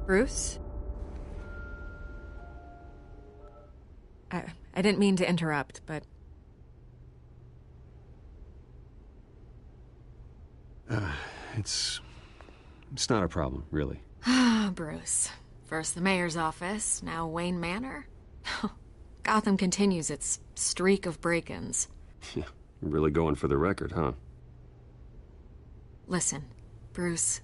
Bruce? I didn't mean to interrupt, but... It's not a problem, really. Ah, Bruce. First the mayor's office, now Wayne Manor. Gotham continues its streak of break-ins. Yeah, you're really going for the record, huh? Listen, Bruce.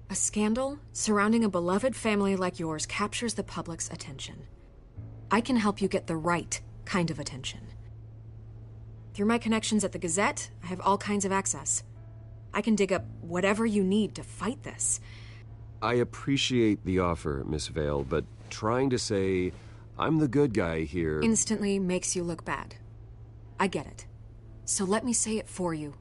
A scandal surrounding a beloved family like yours captures the public's attention. I can help you get the right kind of attention. Through my connections at the Gazette, I have all kinds of access. I can dig up whatever you need to fight this. I appreciate the offer, Miss Vale, but trying to say I'm the good guy here instantly makes you look bad. I get it. So let me say it for you.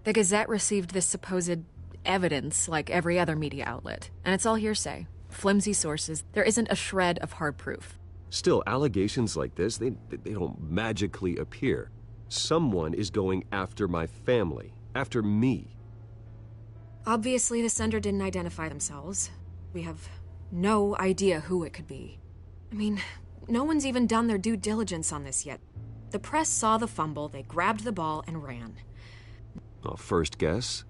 The Gazette received this supposed evidence like every other media outlet, and it's all hearsay. Flimsy sources. There isn't a shred of hard proof. Still, allegations like this, they don't magically appear. Someone is going after my family, after me. Obviously, the sender didn't identify themselves. We have no idea who it could be. I mean, no one's even done their due diligence on this yet. The press saw the fumble, they grabbed the ball and ran. Well, first guess?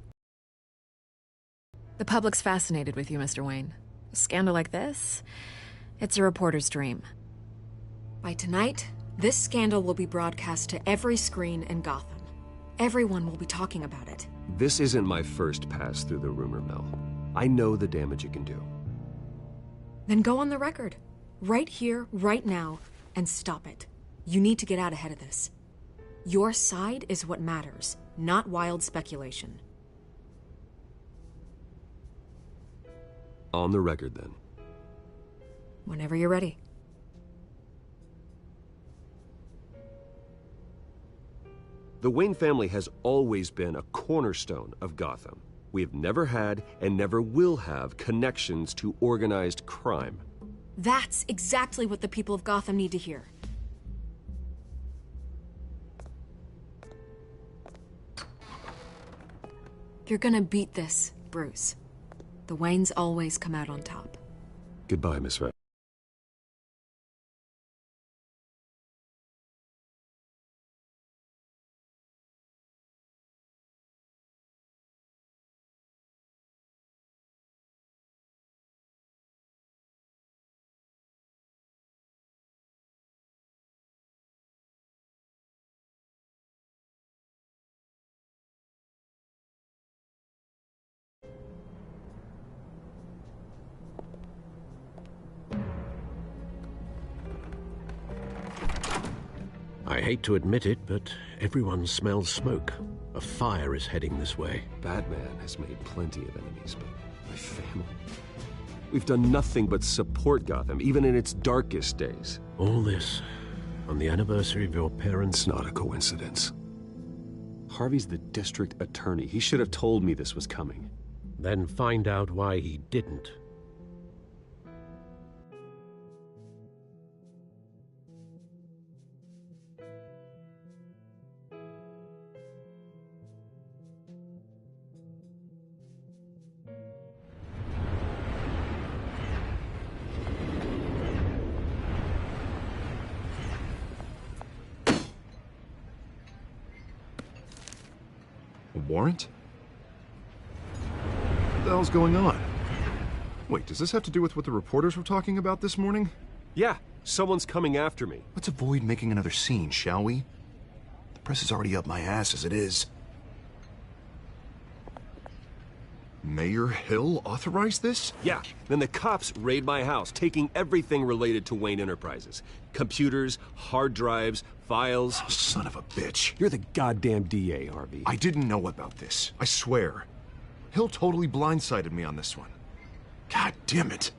The public's fascinated with you, Mr. Wayne. A scandal like this, it's a reporter's dream. By tonight, this scandal will be broadcast to every screen in Gotham. Everyone will be talking about it. This isn't my first pass through the rumor mill. I know the damage it can do. Then go on the record. Right here, right now, and stop it. You need to get out ahead of this. Your side is what matters, not wild speculation. On the record, then. Whenever you're ready. The Wayne family has always been a cornerstone of Gotham. We have never had and never will have connections to organized crime. That's exactly what the people of Gotham need to hear. You're gonna beat this, Bruce. The Waynes always come out on top. Goodbye, Miss Vale. I hate to admit it, but everyone smells smoke. A fire is heading this way. Batman has made plenty of enemies, but my family... We've done nothing but support Gotham, even in its darkest days. All this on the anniversary of your parents'... It's not a coincidence. Harvey's the district attorney. He should have told me this was coming. Then find out why he didn't. Warrant? What the hell's going on? Wait, does this have to do with what the reporters were talking about this morning? Yeah, someone's coming after me. Let's avoid making another scene, shall we? The press is already up my ass as it is. Mayor Hill authorized this? Yeah, then the cops raid my house, taking everything related to Wayne Enterprises. Computers, hard drives, files. Oh, son of a bitch. You're the goddamn DA, Harvey. I didn't know about this. I swear. Hill totally blindsided me on this one. God damn it.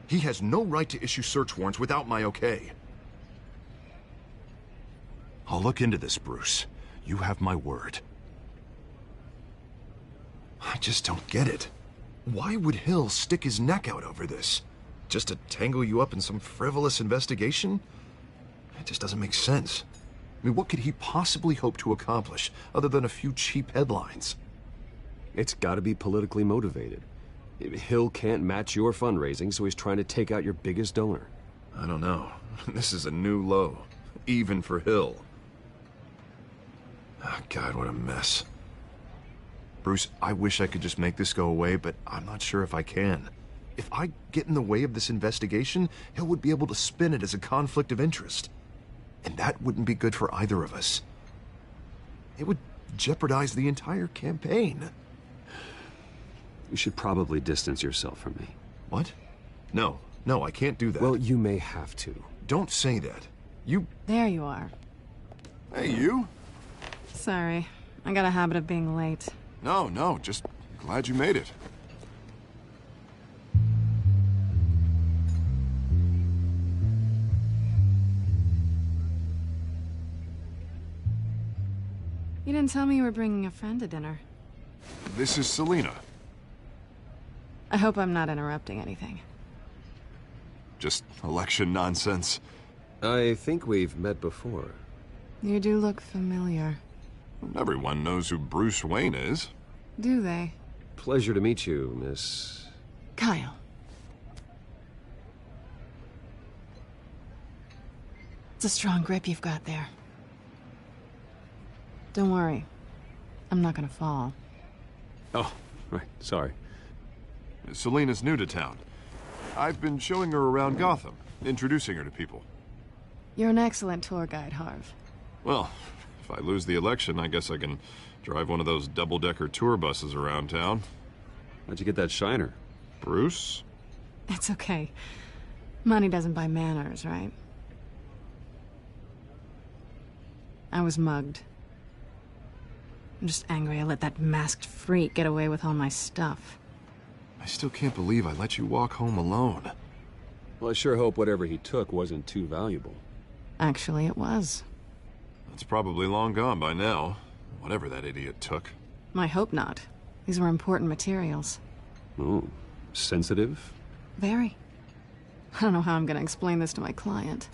He has no right to issue search warrants without my okay. I'll look into this, Bruce. You have my word. I just don't get it. Why would Hill stick his neck out over this? Just to tangle you up in some frivolous investigation? It just doesn't make sense. I mean, what could he possibly hope to accomplish other than a few cheap headlines? It's gotta be politically motivated. Hill can't match your fundraising, so he's trying to take out your biggest donor. I don't know. This is a new low. Even for Hill. Oh, God, what a mess. Bruce, I wish I could just make this go away, but I'm not sure if I can. If I get in the way of this investigation, Hill would be able to spin it as a conflict of interest. And that wouldn't be good for either of us. It would jeopardize the entire campaign. You should probably distance yourself from me. What? No, I can't do that. Well, you may have to. Don't say that. You... There you are. Hey, you. Sorry. I got a habit of being late. No, just glad you made it. You didn't tell me you were bringing a friend to dinner. This is Selina. I hope I'm not interrupting anything. Just election nonsense. I think we've met before. You do look familiar. Everyone knows who Bruce Wayne is. Do they? Pleasure to meet you, Miss... Kyle. It's a strong grip you've got there. Don't worry. I'm not gonna fall. Oh, right. Sorry. Selina's new to town. I've been showing her around Gotham, introducing her to people. You're an excellent tour guide, Harv. Well, if I lose the election, I guess I can drive one of those double-decker tour buses around town. How'd you get that shiner? Bruce? It's okay. Money doesn't buy manners, right? I was mugged. I'm just angry I let that masked freak get away with all my stuff. I still can't believe I let you walk home alone. Well, I sure hope whatever he took wasn't too valuable. Actually, it was. It's probably long gone by now, whatever that idiot took. I hope not. These were important materials. Ooh, sensitive? Very. I don't know how I'm gonna explain this to my client.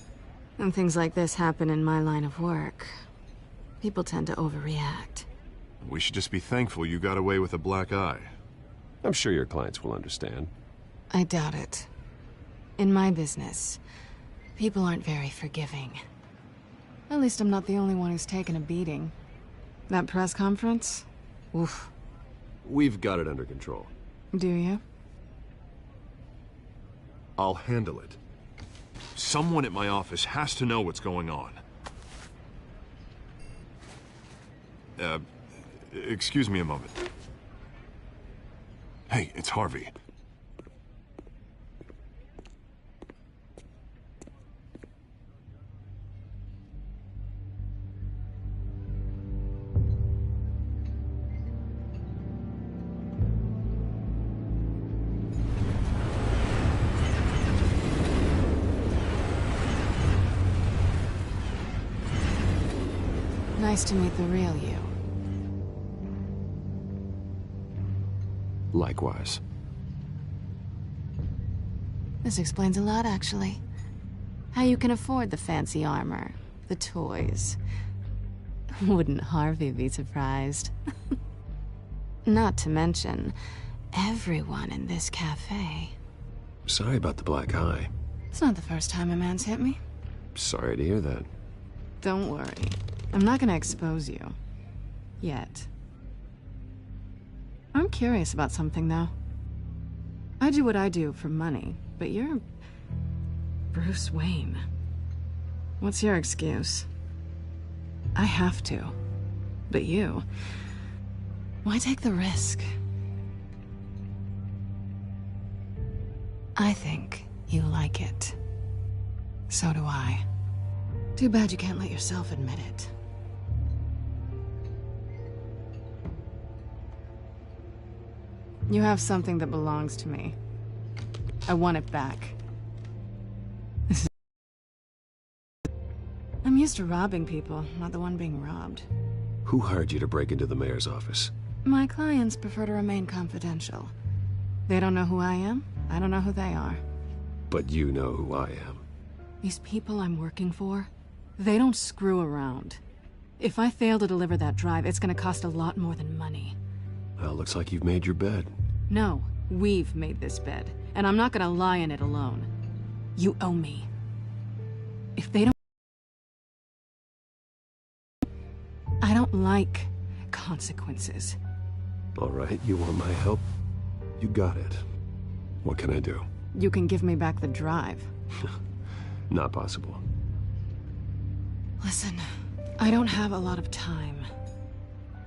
When things like this happen in my line of work, people tend to overreact. We should just be thankful you got away with a black eye. I'm sure your clients will understand. I doubt it. In my business, people aren't very forgiving. At least I'm not the only one who's taken a beating. That press conference? Oof. We've got it under control. Do you? I'll handle it. Someone at my office has to know what's going on. Excuse me a moment. Hey, it's Harvey. Nice to meet the real you. Likewise. This explains a lot, actually. How you can afford the fancy armor, the toys. Wouldn't Harvey be surprised? Not to mention, everyone in this cafe. Sorry about the black eye. It's not the first time a man's hit me. Sorry to hear that. Don't worry. I'm not gonna expose you. Yet. I'm curious about something, though. I do what I do for money, but you're... Bruce Wayne. What's your excuse? I have to. But you... Why take the risk? I think you like it. So do I. Too bad you can't let yourself admit it. You have something that belongs to me. I want it back. I'm used to robbing people, not the one being robbed. Who hired you to break into the mayor's office? My clients prefer to remain confidential. They don't know who I am, I don't know who they are. But you know who I am. These people I'm working for, they don't screw around. If I fail to deliver that drive, it's gonna cost a lot more than money. Well, looks like you've made your bed. No, we've made this bed, and I'm not gonna lie in it alone. You owe me. If they don't... I don't like consequences. All right, you want my help? You got it. What can I do? You can give me back the drive. Not possible. Listen, I don't have a lot of time.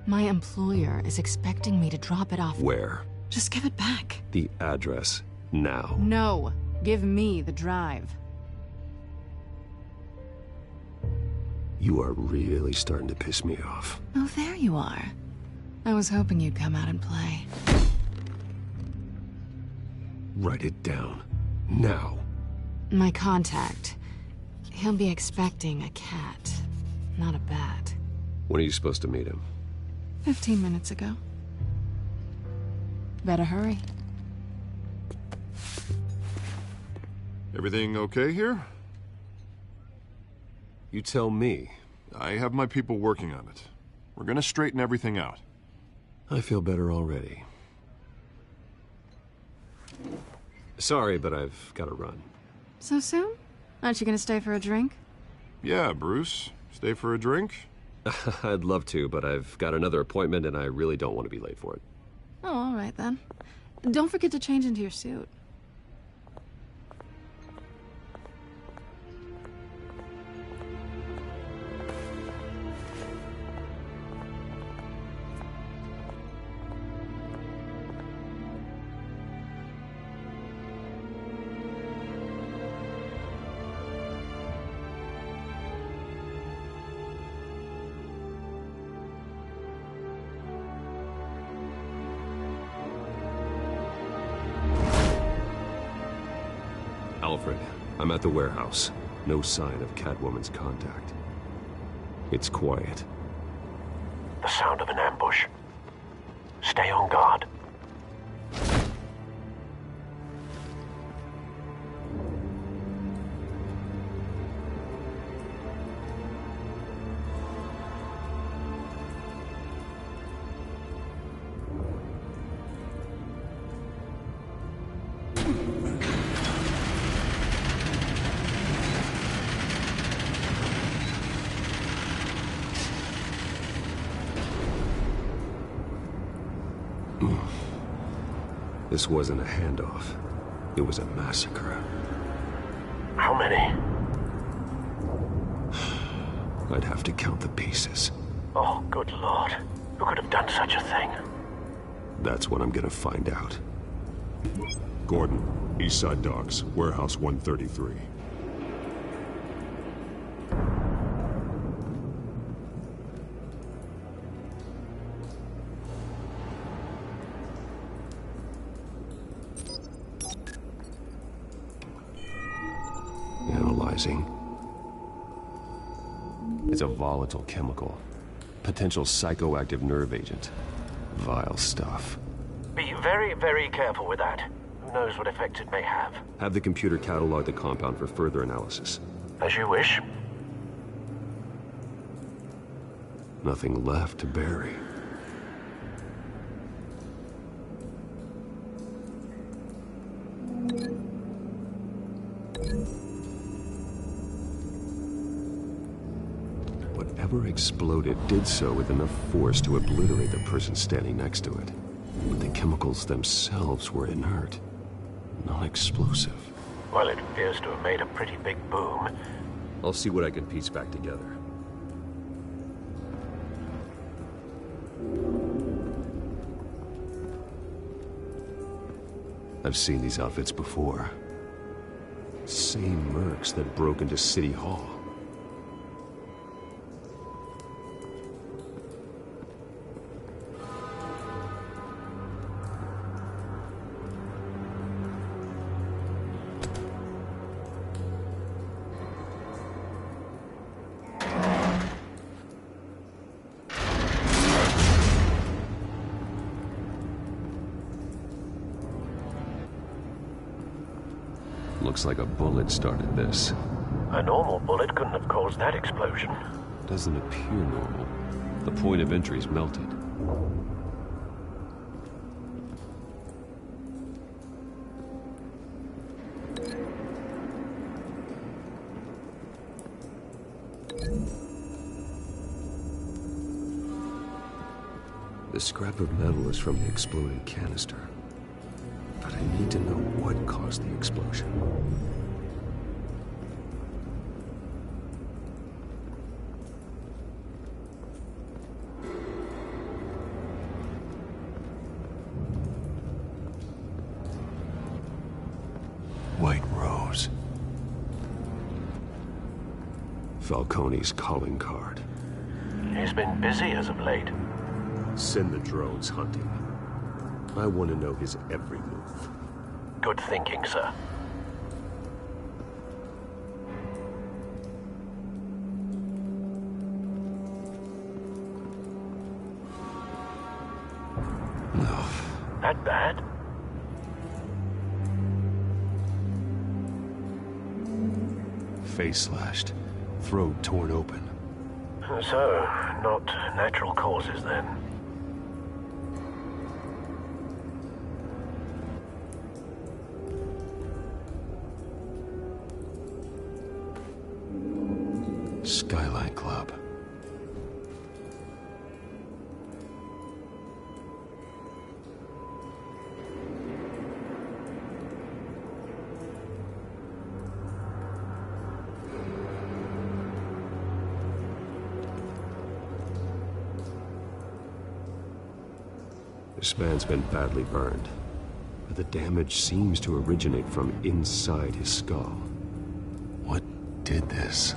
My employer is expecting me to drop it off. Where? Just give it back. The address, now. No, give me the drive. You are really starting to piss me off. Oh, there you are. I was hoping you'd come out and play. Write it down. Now. My contact. He'll be expecting a cat, not a bat. When are you supposed to meet him? 15 minutes ago. Better hurry. Everything okay here? You tell me. I have my people working on it. We're gonna straighten everything out. I feel better already. Sorry, but I've got to run. So soon? Aren't you gonna stay for a drink? Yeah, Bruce. Stay for a drink? I'd love to, but I've got another appointment and I really don't want to be late for it. Oh, all right then. Don't forget to change into your suit. Alfred, I'm at the warehouse. No sign of Catwoman's contact. It's quiet. The sound of an ambush. Stay on guard. This wasn't a handoff. It was a massacre. How many? I'd have to count the pieces. Oh, good Lord. Who could have done such a thing? That's what I'm gonna find out. Gordon, Eastside Docks, Warehouse 133. Analyzing. It's a volatile chemical. Potential psychoactive nerve agent. Vile stuff. Be very, very careful with that. Who knows what effect it may have? Have the computer catalog the compound for further analysis. As you wish. Nothing left to bury. Whatever exploded did so with enough force to obliterate the person standing next to it. But the chemicals themselves were inert, non-explosive. Well, it appears to have made a pretty big boom. I'll see what I can piece back together. I've seen these outfits before. Same mercs that broke into City Hall. Looks like a bullet started this. A normal bullet couldn't have caused that explosion. Doesn't appear normal. The point of entry's melted. The scrap of metal is from the exploded canister. But I need to know what caused the explosion. White rose. Falcone's calling card. He's been busy as of late. Send the drones hunting. I want to know his every move. Good thinking, sir. No. That bad? Face slashed. Throat torn open. So, not natural causes then. Skyline Club. This man's been badly burned, but the damage seems to originate from inside his skull. What did this?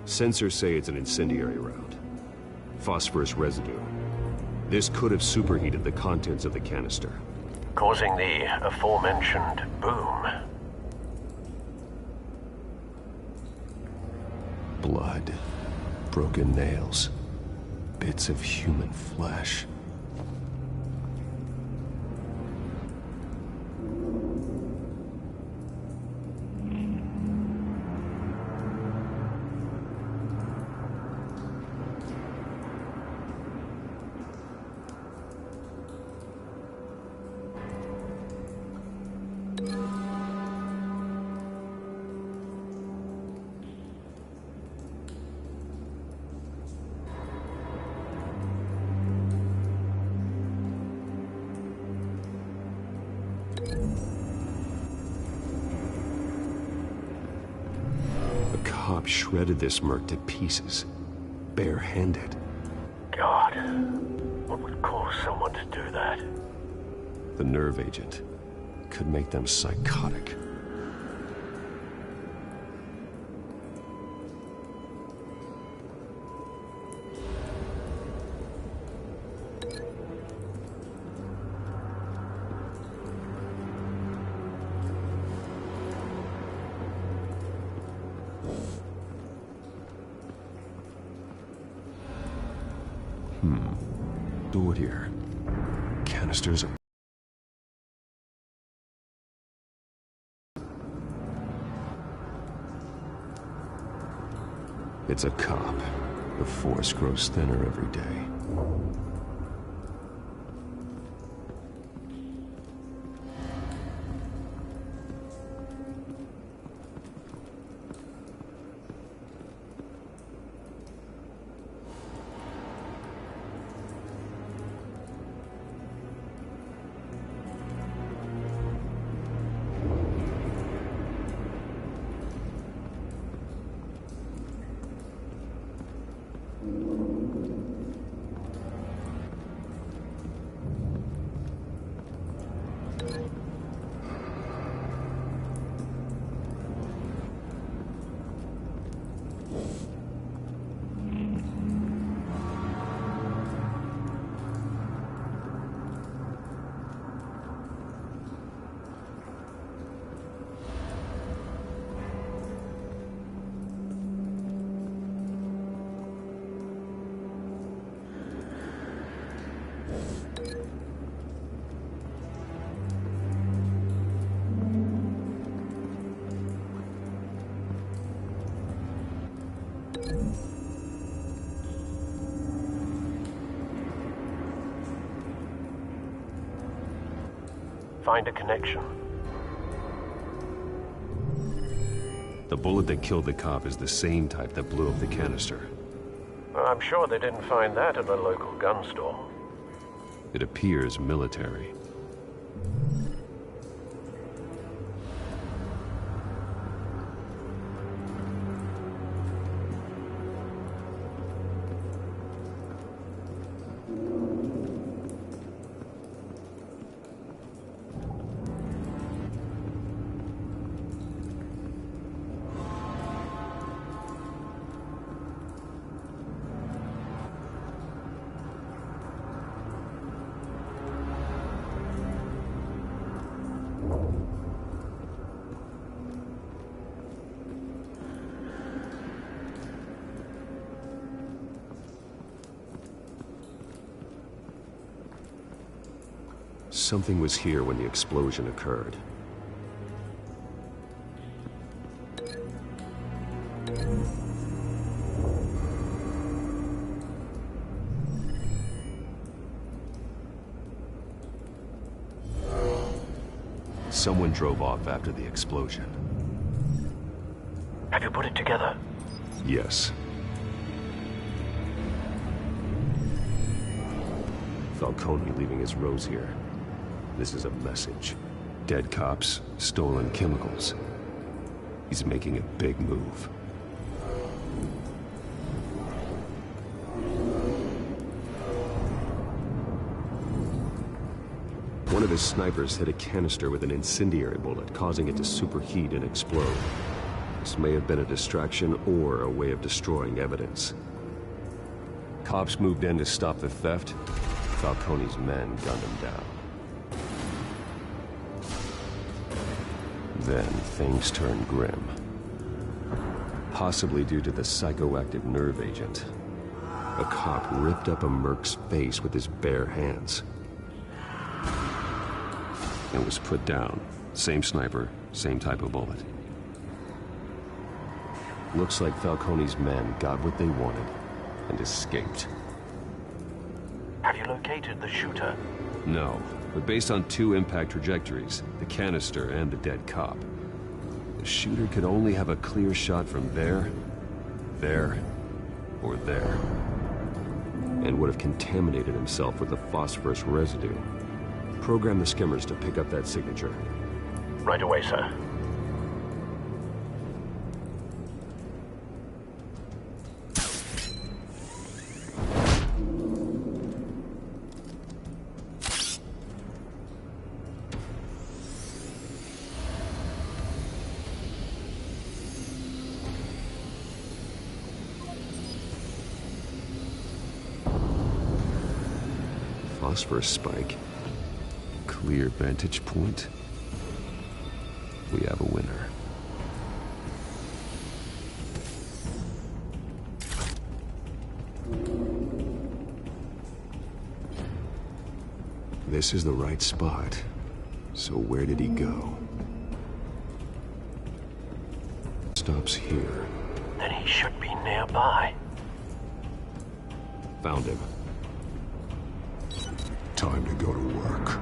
Sensors say it's an incendiary round. Phosphorus residue. This could have superheated the contents of the canister, causing the aforementioned boom. Blood, broken nails, bits of human flesh. Cop shredded this merc to pieces, bare-handed. God, what would cause someone to do that? The nerve agent could make them psychotic. Do it here. Canisters of... It's a cop. The force grows thinner every day. Find a connection. The bullet that killed the cop is the same type that blew up the canister. Well, I'm sure they didn't find that at the local gun store. It appears military. Something was here when the explosion occurred. Someone drove off after the explosion. Have you put it together? Yes. Falcone leaving his rose here. This is a message. Dead cops, stolen chemicals. He's making a big move. One of his snipers hit a canister with an incendiary bullet, causing it to superheat and explode. This may have been a distraction or a way of destroying evidence. Cops moved in to stop the theft. Falcone's men gunned him down. Then things turned grim. Possibly due to the psychoactive nerve agent. A cop ripped up a merc's face with his bare hands. It was put down. Same sniper, same type of bullet. Looks like Falcone's men got what they wanted and escaped. Have you located the shooter? No, but based on two impact trajectories, the canister and the dead cop, the shooter could only have a clear shot from there, or there, and would have contaminated himself with the phosphorus residue. Program the skimmers to pick up that signature. Right away, sir. Phosphorus spike. Clear vantage point. We have a winner. This is the right spot. So where did he go? Stops here. Then he should be nearby. Found him. Time to go to work.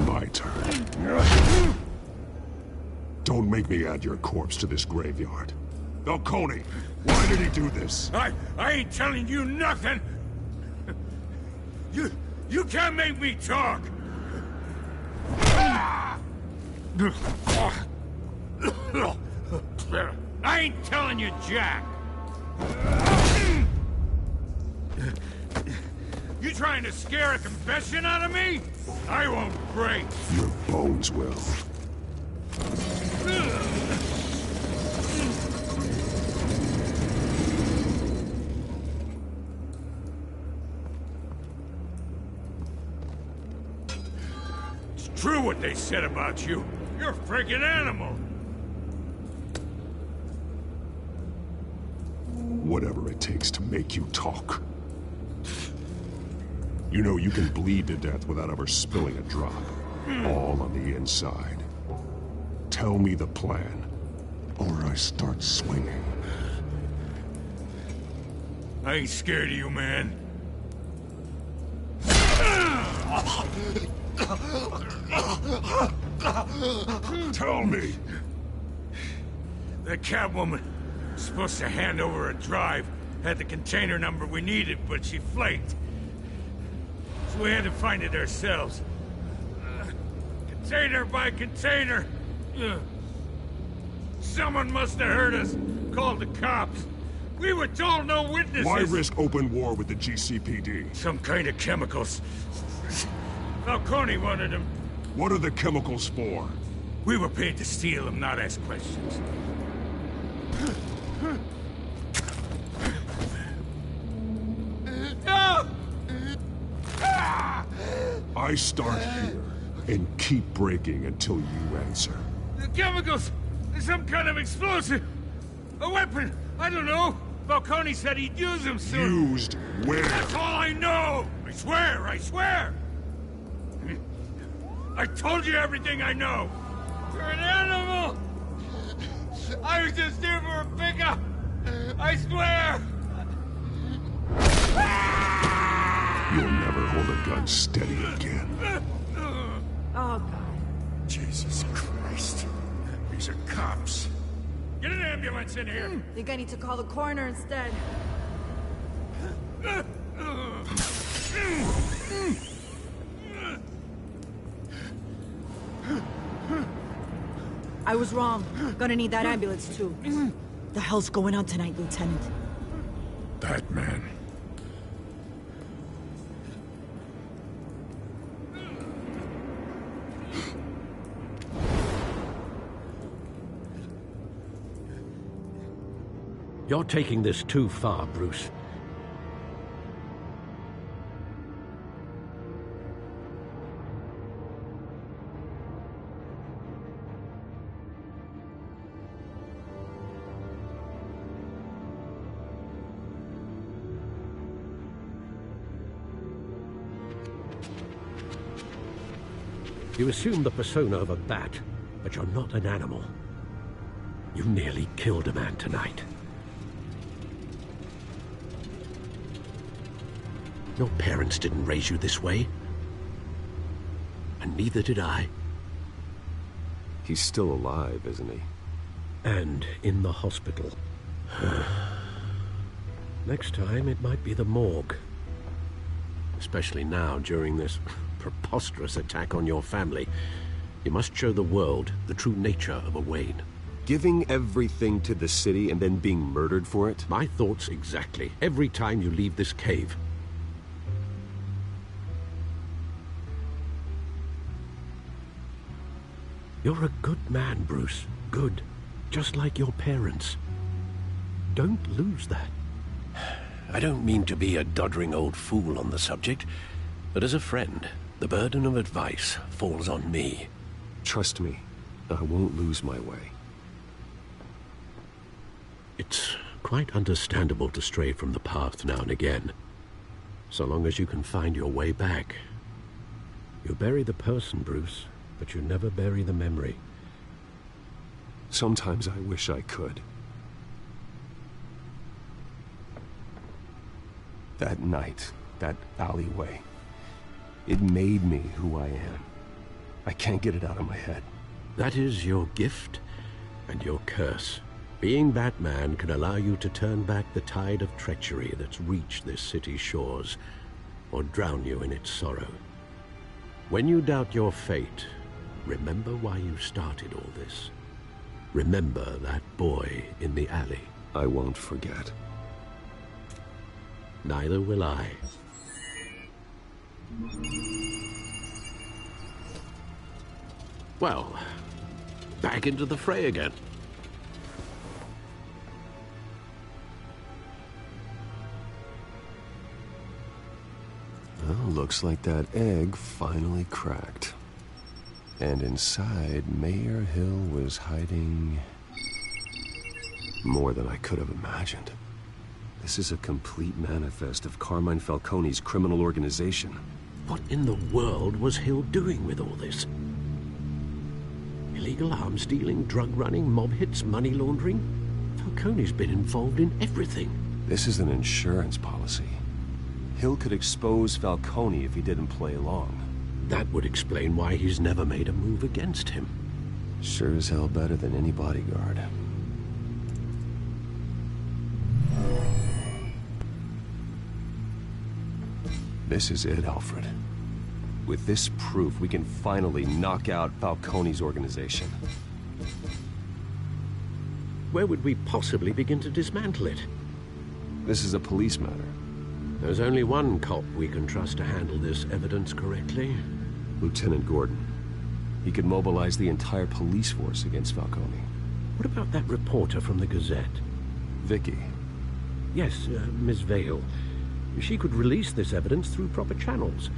My turn. Don't make me add your corpse to this graveyard. Falcone, why did he do this? I ain't telling you nothing! You can't make me talk! I ain't telling you, Jack! You trying to scare a confession out of me? I won't break! Your bones will. It's true what they said about you. You're a freaking animal! Whatever it takes to make you talk. You know you can bleed to death without ever spilling a drop. All on the inside. Tell me the plan, or I start swinging. I ain't scared of you, man. Tell me. The Catwoman was supposed to hand over a drive. Had the container number we needed, but she flaked. So we had to find it ourselves. Container by container. Someone must have heard us. Called the cops. We were told no witnesses. Why risk open war with the GCPD? Some kind of chemicals. Falcone wanted them. What are the chemicals for? We were paid to steal them, not ask questions. No! I start here and keep breaking until you answer. The chemicals! Some kind of explosive! A weapon! I don't know! Falcone said he'd use them soon. Used where? That's all I know! I swear, I swear! I told you everything I know! You're an animal! I was just here for a pickup! I swear! You'll never hold a gun steady again. Oh, God. Jesus Christ. These are cops. Get an ambulance in here! Think I need to call the coroner instead. I was wrong. Gonna need that ambulance, too. The hell's going on tonight, Lieutenant? Batman. You're taking this too far, Bruce. You assume the persona of a bat, but you're not an animal. You nearly killed a man tonight. Your parents didn't raise you this way. And neither did I. He's still alive, isn't he? And in the hospital. Next time, it might be the morgue. Especially now, during this preposterous attack on your family. You must show the world the true nature of a Wayne. Giving everything to the city and then being murdered for it? My thoughts exactly. Every time you leave this cave. You're a good man, Bruce. Good. Just like your parents. Don't lose that. I don't mean to be a doddering old fool on the subject, but as a friend, the burden of advice falls on me. Trust me, I won't lose my way. It's quite understandable to stray from the path now and again, so long as you can find your way back. You bury the person, Bruce, but you never bury the memory. Sometimes I wish I could. That night, that alleyway, it made me who I am. I can't get it out of my head. That is your gift and your curse. Being Batman can allow you to turn back the tide of treachery that's reached this city's shores, or drown you in its sorrow. When you doubt your fate, remember why you started all this. Remember that boy in the alley. I won't forget. Neither will I. Well, back into the fray again. Well, looks like that egg finally cracked. And inside, Mayor Hill was hiding more than I could have imagined. This is a complete manifest of Carmine Falcone's criminal organization. What in the world was Hill doing with all this? Will he illegal arms dealing, drug running, mob hits, money laundering. Falcone's been involved in everything. This is an insurance policy. Hill could expose Falcone if he didn't play along. That would explain why he's never made a move against him. Sure as hell better than any bodyguard. This is it, Alfred. With this proof, we can finally knock out Falcone's organization. Where would we possibly begin to dismantle it? This is a police matter. There's only one cop we can trust to handle this evidence correctly. Lieutenant Gordon. He could mobilize the entire police force against Falcone. What about that reporter from the Gazette? Vicky. Yes, Miss Vale. She could release this evidence through proper channels.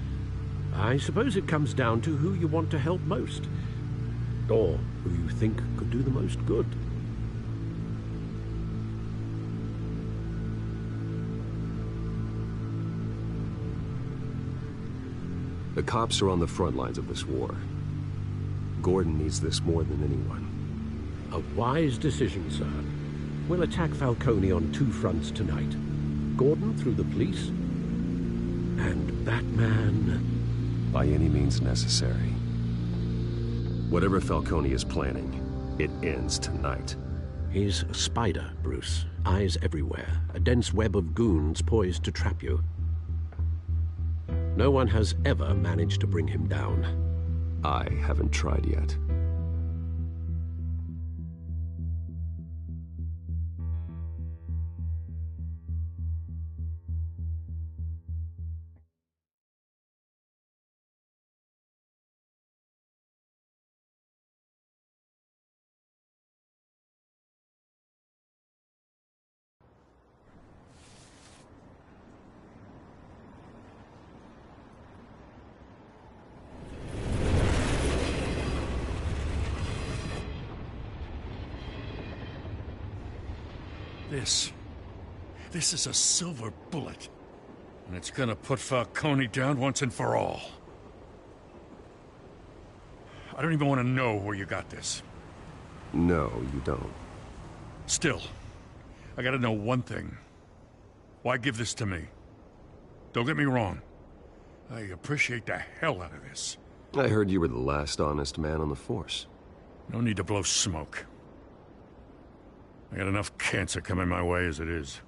I suppose it comes down to who you want to help most. Or who you think could do the most good. The cops are on the front lines of this war. Gordon needs this more than anyone. A wise decision, sir. We'll attack Falcone on two fronts tonight. Gordon through the police, and Batman... by any means necessary. Whatever Falcone is planning, it ends tonight. He's a spider, Bruce. Eyes everywhere. A dense web of goons poised to trap you. No one has ever managed to bring him down. I haven't tried yet. This is a silver bullet. And it's gonna put Falcone down once and for all. I don't even want to know where you got this. No, you don't. Still, I gotta know one thing. Why give this to me? Don't get me wrong. I appreciate the hell out of this. I heard you were the last honest man on the force. No need to blow smoke. I got enough cancer coming my way as it is.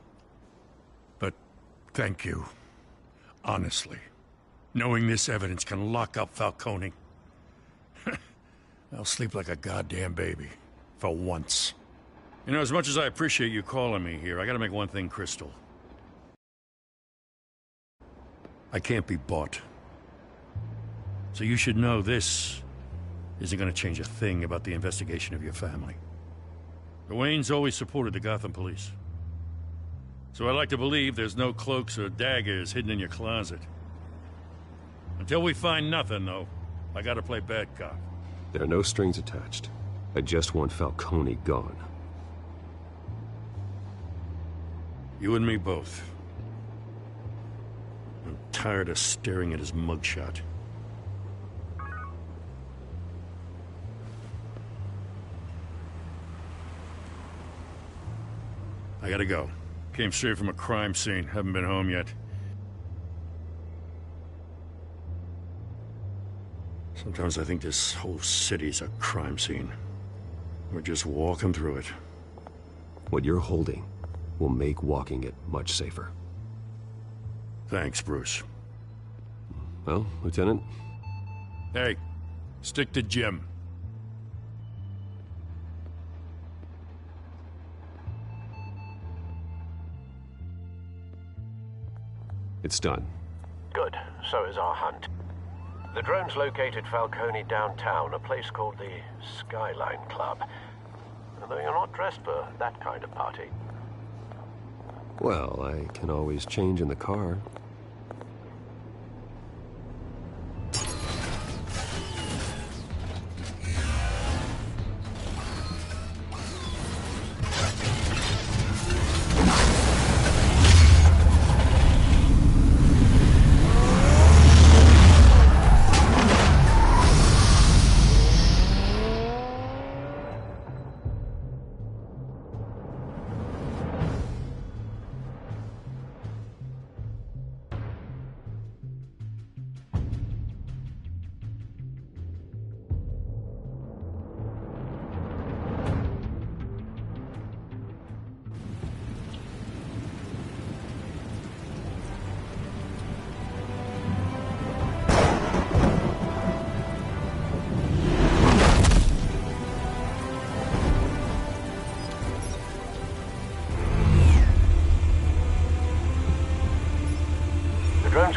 But thank you. Honestly. Knowing this evidence can lock up Falcone. I'll sleep like a goddamn baby. For once. You know, as much as I appreciate you calling me here, I gotta make one thing crystal. I can't be bought. So you should know this isn't gonna change a thing about the investigation of your family. The Waynes always supported the Gotham police. So I like to believe there's no cloaks or daggers hidden in your closet. Until we find nothing, though, I gotta play bad cop. There are no strings attached. I just want Falcone gone. You and me both. I'm tired of staring at his mugshot. I gotta go. Came straight from a crime scene. Haven't been home yet. Sometimes I think this whole city's a crime scene. We're just walking through it. What you're holding will make walking it much safer. Thanks, Bruce. Well, Lieutenant? Hey, stick to Jim. It's done. Good. So is our hunt. The drones located Falcone downtown, a place called the Skyline Club. Although you're not dressed for that kind of party. Well, I can always change in the car.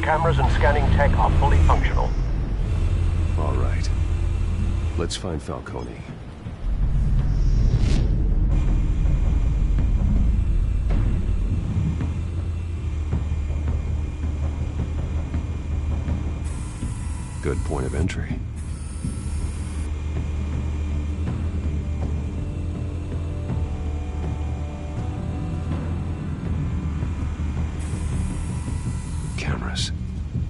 cameras and scanning tech are fully functional. All right. Let's find Falcone. Good point of entry. Cameras.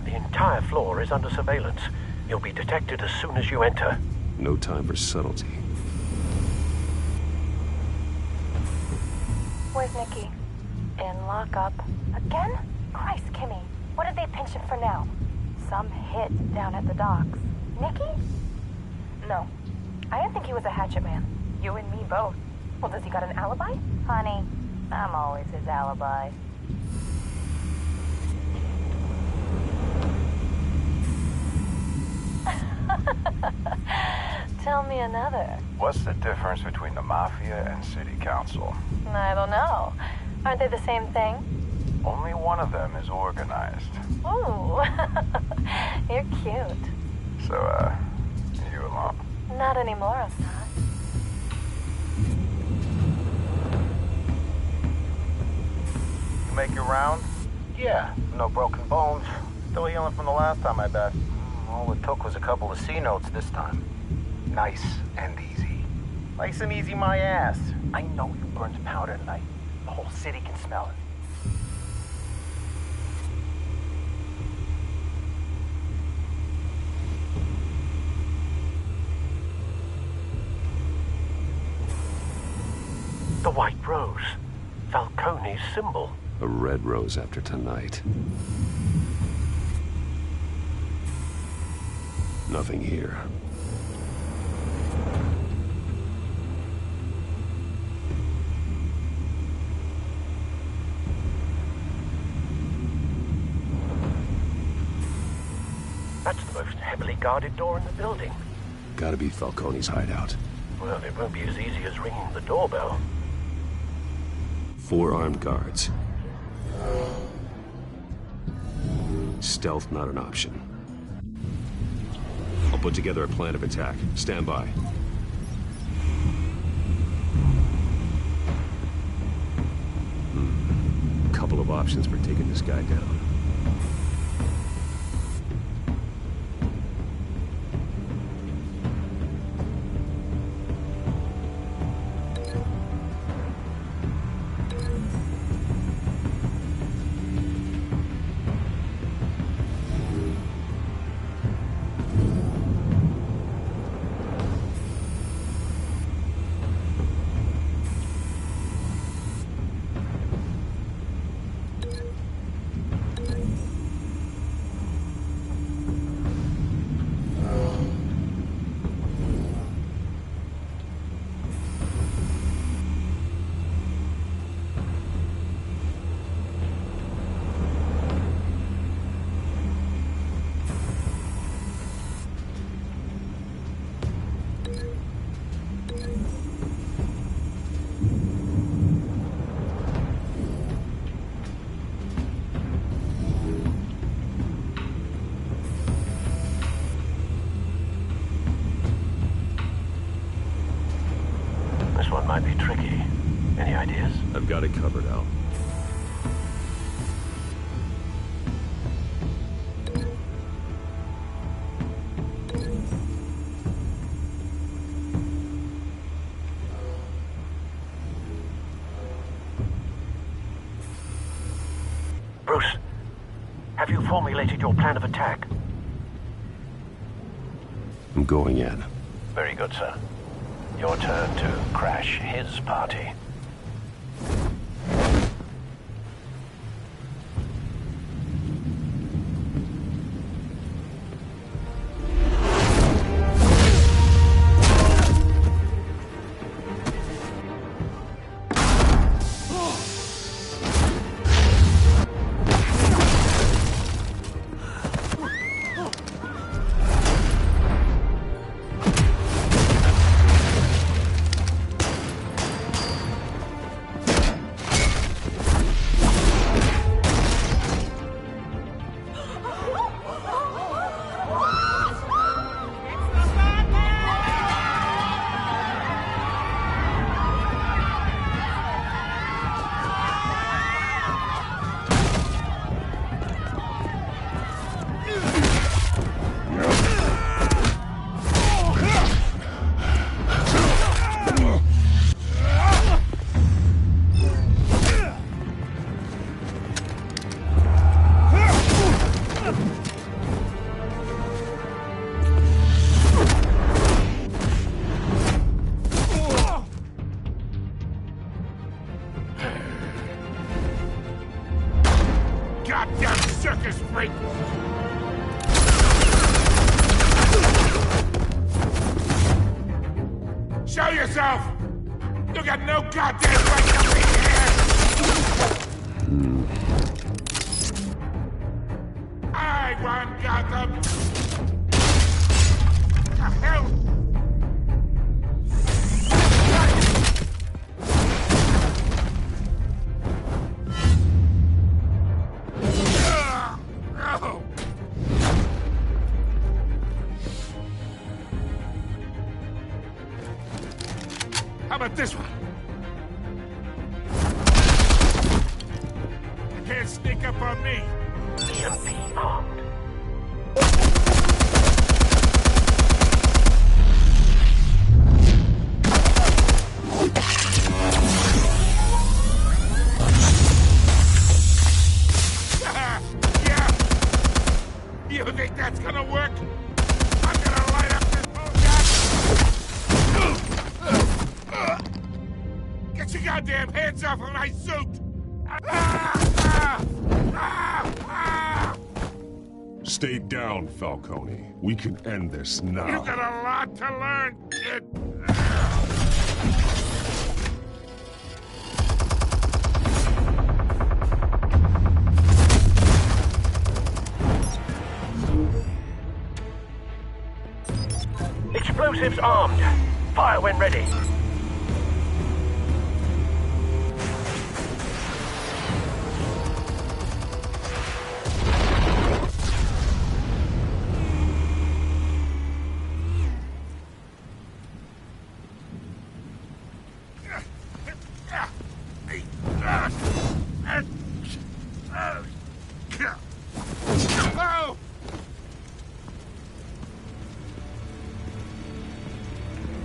The entire floor is under surveillance. You'll be detected as soon as you enter. No time for subtlety. Where's Nikki? In lockup. Again? Christ, Kimmy. What did they pinch him for now? Some hit down at the docks. Nikki? No. I didn't think he was a hatchet man. You and me both. Well, does he got an alibi? Honey, I'm always his alibi. Tell me another. What's the difference between the Mafia and City Council? I don't know. Aren't they the same thing? Only one of them is organized. Ooh. You're cute. So, you alone? Not anymore, Assad. Make your round? Yeah, no broken bones. Still healing from the last time, I bet. All it took was a couple of C notes this time. Nice and easy. Nice and easy, my ass. I know you burned powder tonight. The whole city can smell it. The white rose. Falcone's symbol. A red rose after tonight. Nothing here. That's the most heavily guarded door in the building. Gotta be Falcone's hideout. Well, it won't be as easy as ringing the doorbell. 4 armed guards. Stealth not an option. I'll put together a plan of attack. Stand by. Couple of options for taking this guy down. This one might be tricky. Any ideas? I've got it covered, Al. Bruce, have you formulated your plan of attack? I'm going in. Very good, sir. Your turn to crash his party. Goddamn circus freak! Show yourself! You got no goddamn right to be here! I want Gotham! The hell? How about this one? You can't sneak up on me. EMP armed. Yeah. You think that's gonna work? I'm gonna light up this bullshit. Get your goddamn hands off of my suit! Stay down, Falcone. We can end this now. You got a lot to learn, kid. Explosives armed. Fire when ready.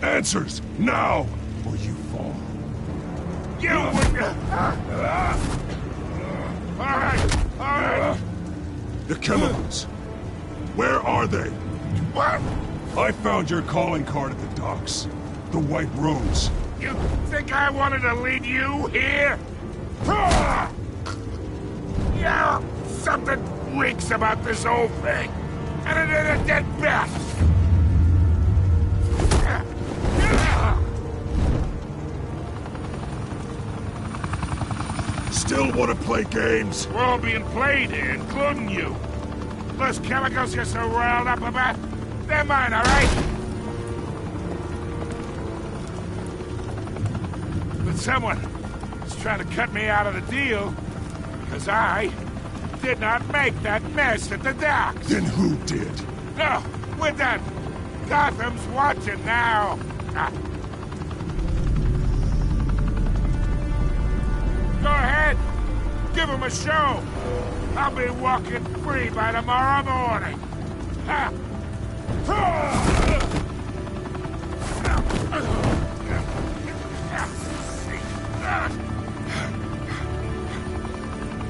Answers, now, or you fall. You Alright. The chemicals. Where are they? What? I found your calling card at the docks. The White Rose. You think I wanted to lead you here? Yeah, something reeks about this whole thing. And it ain't a dead bat. Still want to play games? We're all being played here, including you. Those chemicals you're so riled up about, they're mine, all right? But someone is trying to cut me out of the deal because I did not make that mess at the docks. Then who did? No, we're done. Gotham's watching now. Go ahead. Give him a show. I'll be walking free by tomorrow morning.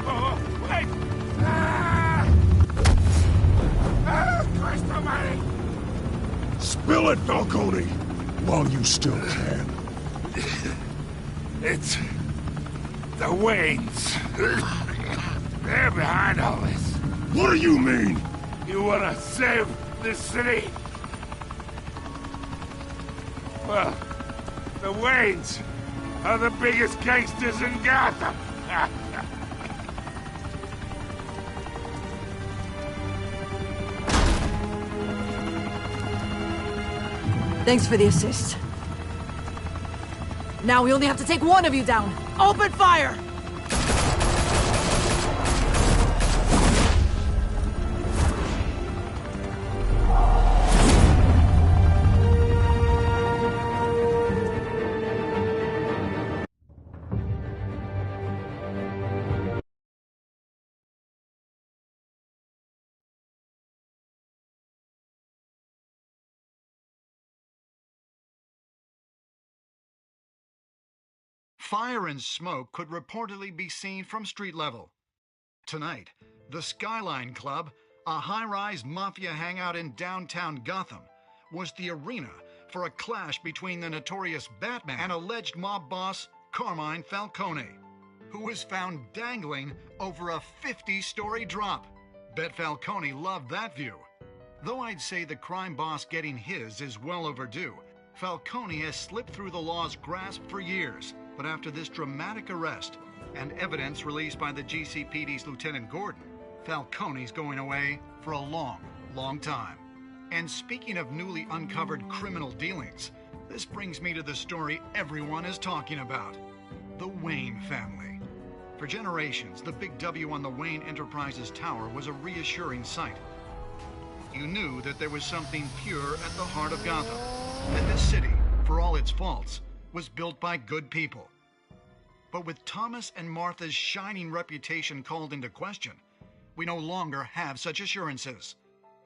Oh, wait. Christ almighty. Spill it, Falcone, while you still can. It's the Waynes. They're behind all this. What do you mean? You want to save this city? Well, the Waynes are the biggest gangsters in Gotham. Thanks for the assist. Now we only have to take one of you down. Open fire! Fire and smoke could reportedly be seen from street level. Tonight, the Skyline Club, a high-rise mafia hangout in downtown Gotham, was the arena for a clash between the notorious Batman and alleged mob boss Carmine Falcone. who was found dangling over a 50-story drop. Bet Falcone loved that view. Though I'd say the crime boss getting his is well overdue, Falcone has slipped through the law's grasp for years. But after this dramatic arrest and evidence released by the GCPD's Lieutenant Gordon, Falcone's going away for a long, long time. And speaking of newly uncovered criminal dealings, this brings me to the story everyone is talking about: the Wayne family. For generations, the big W on the Wayne Enterprises tower was a reassuring sight. You knew that there was something pure at the heart of Gotham, that this city, for all its faults, was built by good people. But with Thomas and Martha's shining reputation called into question, we no longer have such assurances.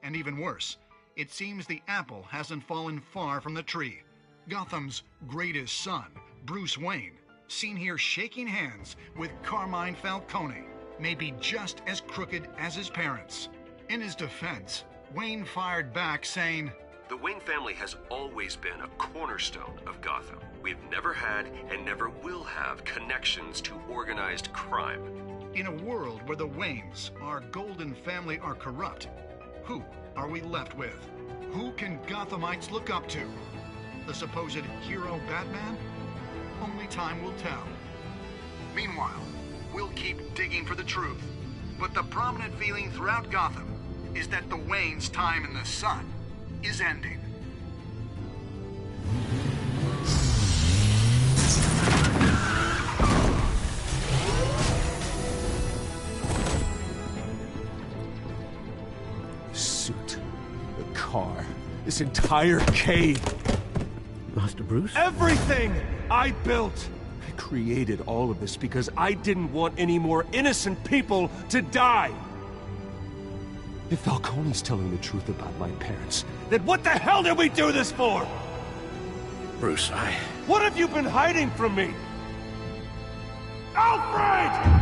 And even worse, it seems the apple hasn't fallen far from the tree. Gotham's greatest son, Bruce Wayne, seen here shaking hands with Carmine Falcone, may be just as crooked as his parents. In his defense, Wayne fired back saying, "The Wayne family has always been a cornerstone of Gotham. We've never had and never will have connections to organized crime." In a world where the Waynes, our golden family, are corrupt, who are we left with? Who can Gothamites look up to? The supposed hero Batman? Only time will tell. Meanwhile, we'll keep digging for the truth. But the prominent feeling throughout Gotham is that the Waynes' time in the sun is ending. The suit, the car, this entire cave. Master Bruce? Everything I built! I created all of this because I didn't want any more innocent people to die! If Falcone's telling the truth about my parents, then what the hell did we do this for? Bruce, What have you been hiding from me? Alfred!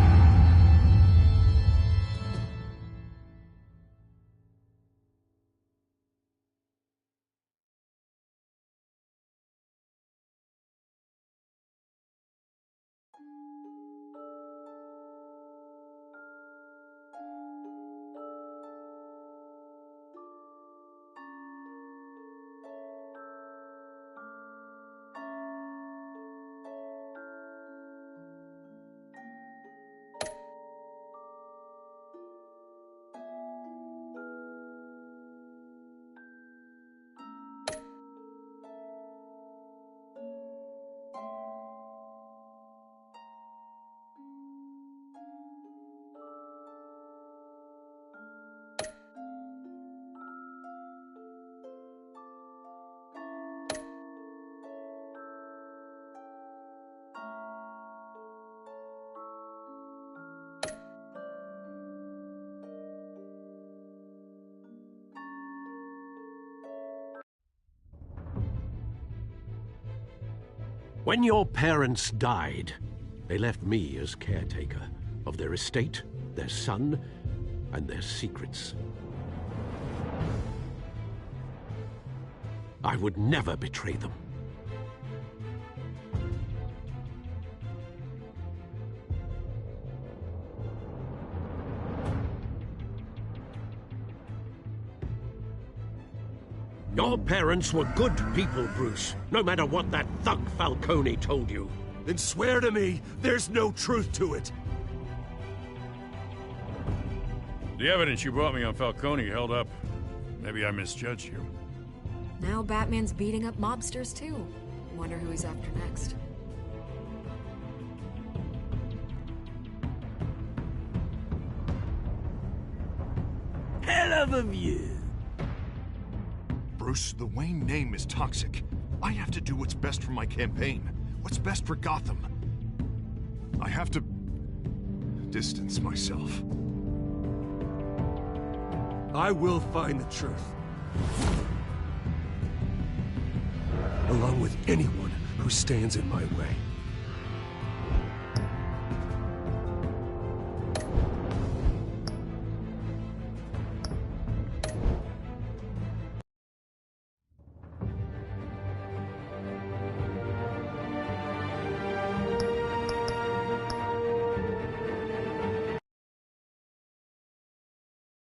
When your parents died, they left me as caretaker of their estate, their son, and their secrets. I would never betray them. Your parents were good people, Bruce, no matter what that thug Falcone told you. Then swear to me there's no truth to it. The evidence you brought me on Falcone held up. Maybe I misjudged you. Now Batman's beating up mobsters, too. Wonder who he's after next. Hell of a view. Bruce, the Wayne name is toxic. I have to do what's best for my campaign. What's best for Gotham. I have to distance myself. I will find the truth. Along with anyone who stands in my way.